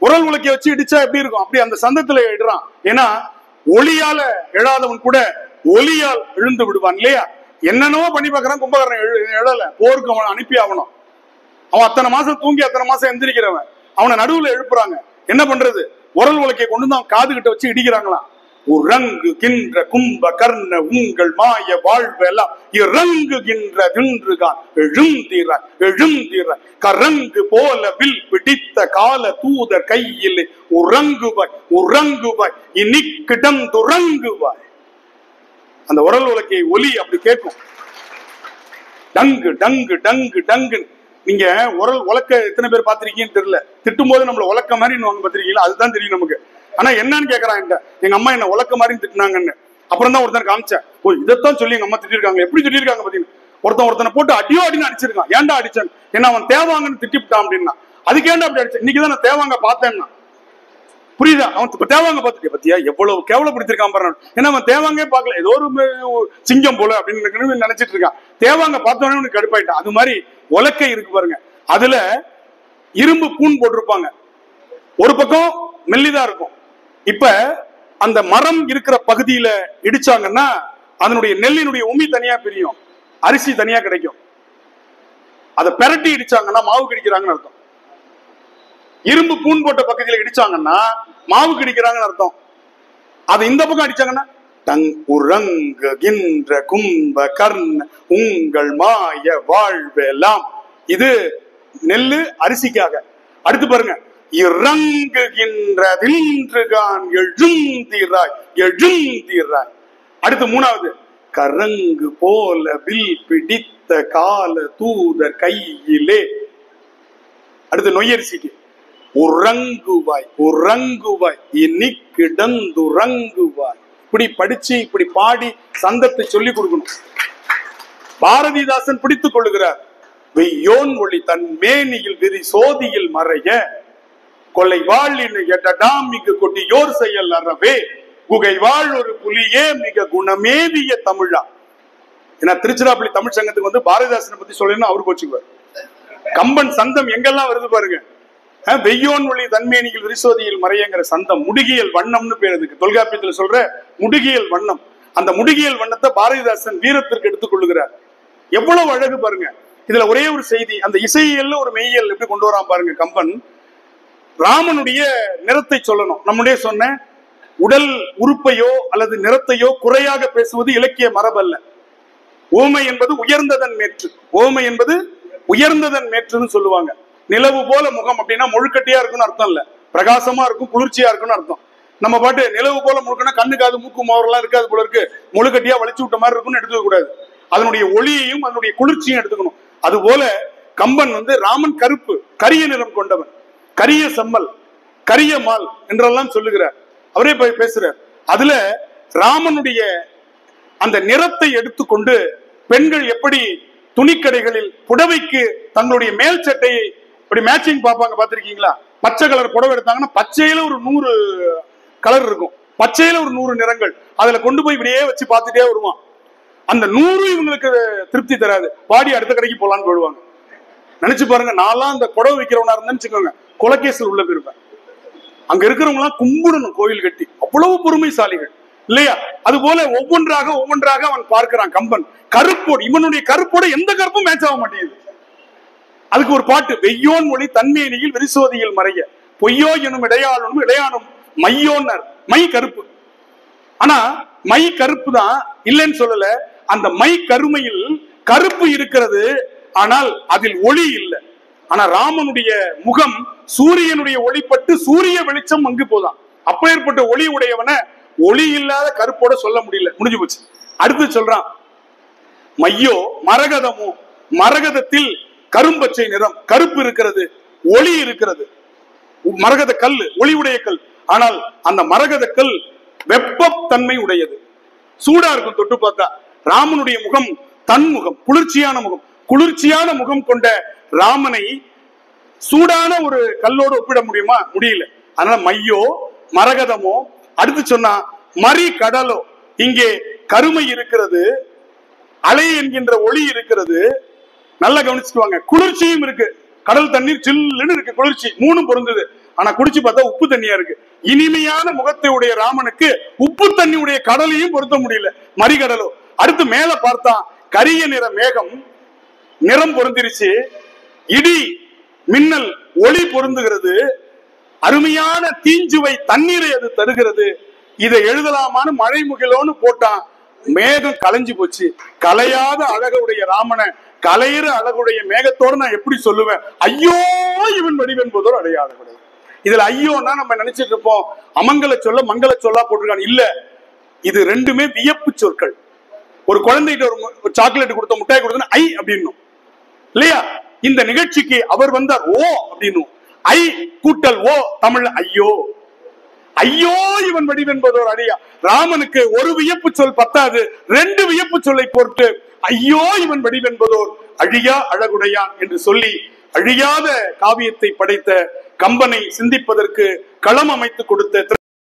உரல் உலக்கைய வச்சு இடிச்சா எப்படி இருக்கும்? அப்படி அந்த சந்தத்துல இடுறான். ஏன்னா ஒளியால எழாதவன் கூட ஒலியால் எழுந்து விடுவான் இல்லையா? என்னென்னவோ பண்ணி பார்க்கறான். கும்பகர்ணன் எழல, போருக்கு அவன் அனுப்பி ஆகணும். அவன் அத்தனை மாசம் தூங்கி அத்தனை மாசம் எந்திரிக்கிறவன். அவனை நடுவுல எழுப்புறாங்க. என்ன பண்றது? உரல் உலக்கைய கொண்டு வந்து அவன் காது கிட்ட வச்சு இடிக்கிறாங்களாம். உறங்குகின்ற கும்ப கர்ண உங்கள் மாய வாழ்வெல்லாம் இறங்குகின்ற தின்றுகான் எழுந்திராய் எழுந்திராய் கரங்கு போல வில் பிடித்த கால தூதர் கையில் உறங்குவாய் உறங்குவாய் இனி கிடந்துறங்குவாய். அந்த உரல் உலக்கை ஒலி அப்படி கேட்கும். டங்கு டங்கு டங்கு டங்கு. நீங்க உரல் உலக்க எத்தனை பேர் பாத்திருக்கீங்கன்னு தெரியல. திட்டும் போது நம்மள உலக்க மாதிரி பாத்திருக்கீங்களா? அதுதான் தெரியும் நமக்கு. ஆனா என்னன்னு கேக்குறான், எங்க அம்மா என்ன உலக்க மாதிரி திட்டினாங்கன்னு. அப்புறம் தான் ஒருத்தன் காமிச்சேன், ஓ இதைத்தான் சொல்லி எங்க அம்மா திட்டிருக்காங்க. எப்படி திட்டிருக்காங்க பாத்தீங்கன்னா, ஒருத்தனை போட்டு அடியோ அடின்னு அடிச்சிருக்கான். ஏன்டா அடிச்சான்? ஏன்னா அவன் தேவாங்கன்னு திட்டிவிட்டான் அப்படின்னா. அதுக்கு ஏன்டா அப்படி அடிச்சேன்? இன்னைக்குதான் நான் தேவாங்க பார்த்தேன்னா புரியுதா? அவன் தேவாங்க பார்த்துட்டு பத்தியா எவ்வளவு கேவலப்படுத்திருக்கான் பாரு. ஏன்னா அவன் தேவாங்கே பார்க்கல, ஏதோ ஒரு சிங்கம் போல அப்படின்னு நினைச்சிட்டு இருக்கான். தேவாங்க பார்த்தோன்னே கடுப்பாயிட்டான். அது மாதிரி உலக்கை இருக்கு பாருங்க, அதுல இரும்பு கூன் போட்டிருப்பாங்க. ஒரு பக்கம் மெல்லிதா இருக்கும். இப்ப அந்த மரம் இருக்கிற பகுதியில இடிச்சாங்கன்னா அதனுடைய நெல்லினுடைய உமி தனியா பிரியும், அரிசி தனியா கிடைக்கும். அதை பெரட்டி இடிச்சாங்கன்னா மாவு கிடைக்கிறாங்கன்னு அர்த்தம். இரும்பு கூன் போட்ட பகுதியில இடிச்சாங்கன்னா மாவு கிடைக்கிறாங்கன்னு அர்த்தம். அது இந்த பக்கம் அடிச்சாங்கன்னா தங் உறங்குகின்ற கும்ப கர்ண உங்கள் மாய வாழ்வெல்லாம். இது நெல்லு அரிசிக்காக. அடுத்து பாருங்க, இறங்குகின்றதின்றுகான் எழுந்திராய் எழுந்திராய். அடுத்து மூணாவது, கரங்கு போல வில் பிடித்த கால தூதர் கையிலே. அடுத்து நொய்யரிசிக்கு உறங்குவாய் உறங்குவாய் இனி கிடந்துறங்குவாய். இப்படி படிச்சு இப்படி பாடி சந்தத்தை சொல்லி கொடுக்கணும். பாரதிதாசன் பிடித்துக் கொள்ளுகிறார். வெய்யோன் ஒளி தன் மேனியில் விரி சோதியில் மறைய கொலை வாழ் மிக கொட்டியோர் செயல் அறவே குகை வாழ் ஒரு புலியே மிக குணமேவிய தமிழா. ஏன்னா திருச்சிராப்பள்ளி தமிழ் சங்கத்துக்கு வந்து பாரதிதாசனை பத்தி சொல்லணும்னு அவரு கோச்சுக்குவார். கம்பன் சந்தம் எங்கெல்லாம் வருது பாருங்க. வெய்யோன் ஒளி தன்மேனியில் விரிசோதியில் மறையங்கிற சந்தம் முடிகியல் வண்ணம்னு பேர். அதுக்கு தொல்காப்பியத்துல சொல்ற முடிகியல் வண்ணம். அந்த முடிகியல் வண்ணத்தை பாரதிதாசன் வீரத்திற்கு எடுத்துக் கொள்ளுகிறார். எவ்வளவு அழகு பாருங்க. இதுல ஒரே ஒரு செய்தி, அந்த இசையியல்ல ஒரு மெய்யியல் எப்படி கொண்டு வரான் பாருங்க கம்பன். ராமனுடைய நிறத்தை சொல்லணும். நம்முடைய சொன்ன உடல் உறுப்பையோ அல்லது நிறத்தையோ குறையாக பேசுவது இலக்கிய மரபல்ல. ஓமை என்பது உயர்ந்ததன் மேற்று. ஓமை என்பது உயர்ந்ததன் மேற்றுன்னு சொல்லுவாங்க. நிலவு போல முகம் அப்படின்னா முழுக்கட்டியா இருக்குன்னு அர்த்தம் இல்ல, பிரகாசமா இருக்கும், குளிர்ச்சியா இருக்குன்னு அர்த்தம். நம்ம பாட்டு நிலவு போல முழுக்கன்னா கண்ணுக்காது மூக்கு மோரெல்லாம் இருக்காது போல இருக்கு, முழுக்கட்டியா வலிச்சு விட்ட மாதிரி இருக்குன்னு எடுத்துக்க கூடாது. அதனுடைய ஒளியையும் அதனுடைய குளிர்ச்சியும் எடுத்துக்கணும். அது போல கம்பன் ராமன் கருப்பு, கரிய நிறம் கொண்டவன், கரிய செம்மல், கரிய மால் என்றெல்லாம் சொல்லுகிறார். அவரே போய் பேசுறார். அதுல ராமனுடைய அந்த நிறத்தை எடுத்துக்கொண்டு பெண்கள் எப்படி துணிக்கடைகளில் புடவைக்கு தங்களுடைய மேல் சட்டையை இப்படி மேட்சிங் பார்ப்பாங்க, பார்த்திருக்கீங்களா? பச்சை கலர் புடவை எடுத்தாங்கன்னா பச்சையில ஒரு 100 கலர் இருக்கும், பச்சையில ஒரு 100 நிறங்கள், அதுல கொண்டு போய் இப்படியே வச்சு பார்த்துட்டே வருவான். அந்த 100 இவங்களுக்கு திருப்தி தராது, பாடி அடுத்த கடைக்கு போலான்னு போடுவாங்க. நினைச்சு பாருங்க, நான்லாம் அந்த புடவை விற்கிறவனா இருந்தேன்னு வச்சுக்கோங்க, கொலைகேசில் உள்ள போயிருப்பேன். அங்க இருக்கிறவங்க எல்லாம் கும்பிடணும் கோயில் கட்டி, அவ்வளவு பொறுமைசாலிகள் இல்லையா? அது போல ஒவ்வொன்றாக அவன் பார்க்கிறான். கம்பன் கருப்போடு, இவனுடைய கருப்போட எந்த கருப்பும் மேட்ச் ஆக மாட்டேங்குது. அதுக்கு ஒரு பாட்டு, வெய்யோன் மொழி தன்மேனியில் விரிசோதியில் மறைய பொய்யோ எனும் இடையாளும் இடையானும் மையோன்னர். மை கருப்பு, ஆனா மை கருப்பு தான் இல்லைன்னு சொல்லல. அந்த மை கருமையில் கருப்பு இருக்கிறது, ஆனால் அதில் ஒளி இல்லை. ஆனா ராமனுடைய முகம் சூரியனுடைய ஒளிப்பட்டு சூரிய வெளிச்சம் அங்கு போதான். அப்பேற்பட்ட ஒளி உடையவன ஒளி இல்லாத கருப்போட சொல்ல முடியல, முடிஞ்சு போச்சு. அடுத்து சொல்றான், மையோ மரகதமோ, மரகதத்தில் கரும்பச்சை நிறம், கருப்பு இருக்கிறது, ஒளி இருக்கிறது. மரகத கல் ஒளி உடைய கல், ஆனால் அந்த மரகத கல் வெப்பத்தன்மை உடையது, சூடா இருக்கும் தொட்டு பார்த்தா. ராமனுடைய முகம் தன்முகம், குளிர்ச்சியான முகம். குளிர்ச்சியான முகம் கொண்ட ராமனை சூடான ஒரு கல்லோடு ஒப்பிட முடியுமா? முடியல. அதனால மையோ மரகதமோ. அடுத்து சொன்னா மறி கடலோ, இங்கே கருமை இருக்கிறது, அலை என்கின்ற ஒளி இருக்கிறது. நல்லா கவனிச்சுக்குவாங்க, குளிர்ச்சியும் இருக்கு. கடல் தண்ணீர் சில்லுன்னு இருக்கு, குளிர்ச்சி, 3 பொருந்தது. ஆனா குடிச்சு பார்த்தா உப்பு தண்ணியா இருக்கு. இனிமையான முகத்தை உடைய ராமனுக்கு உப்பு தண்ணி உடைய கடலையும் பொருத்த முடியல, மறிகடலோ. அடுத்து மேல பார்த்தா கரிய நிற மேகம், நிறம் பொருந்திருச்சு. இடி மின்னல் ஒளி பொருந்துகிறது. அருமையான தீஞ்சுவை தண்ணீரை அது தருகிறது. இதை எழுதலாமான்னு மழை முகிலோன்னு போட்டான், மேகம் கலைஞ்சு போச்சு. கலையாத அழகுடைய ராமனை கலையிற அழகுடைய மேகத்தோடு நான் எப்படி சொல்லுவேன்? ஐயோ இவன் வடிவென்பதோடு அடையாள கூடாது. இதுல ஐயோன்னா நம்ம நினைச்சிட்டு இருப்போம் அமங்கல சொல்ல மங்கள சொல்லா போட்டிருக்கான். இல்ல, இது ரெண்டுமே வியப்பு சொற்கள். ஒரு குழந்தைகிட்ட ஒரு சாக்லேட் கொடுத்த, முட்டாய் கொடுத்தா ஐ அப்படின்னு இல்லையா? இந்த நிகழ்ச்சிக்கு அவர் வந்தார், ஓ அப்படின்னு. ஐ கூட்டல் ஓ, தமிழ் ஐயோ. ஐயோ இவன் வடிவென்பதோர் அழியா. ராமனுக்கு ஒரு வியப்பு சொல் பத்தாது, 2 வியப்பு சொல்லை போட்டு ஐயோ இவன் வடிவென்பதோர் அழியா அழகுடையான் என்று சொல்லி அழியாத காவியத்தை படைத்த கம்பனை சிந்திப்பதற்கு களம் அமைத்து கொடுத்த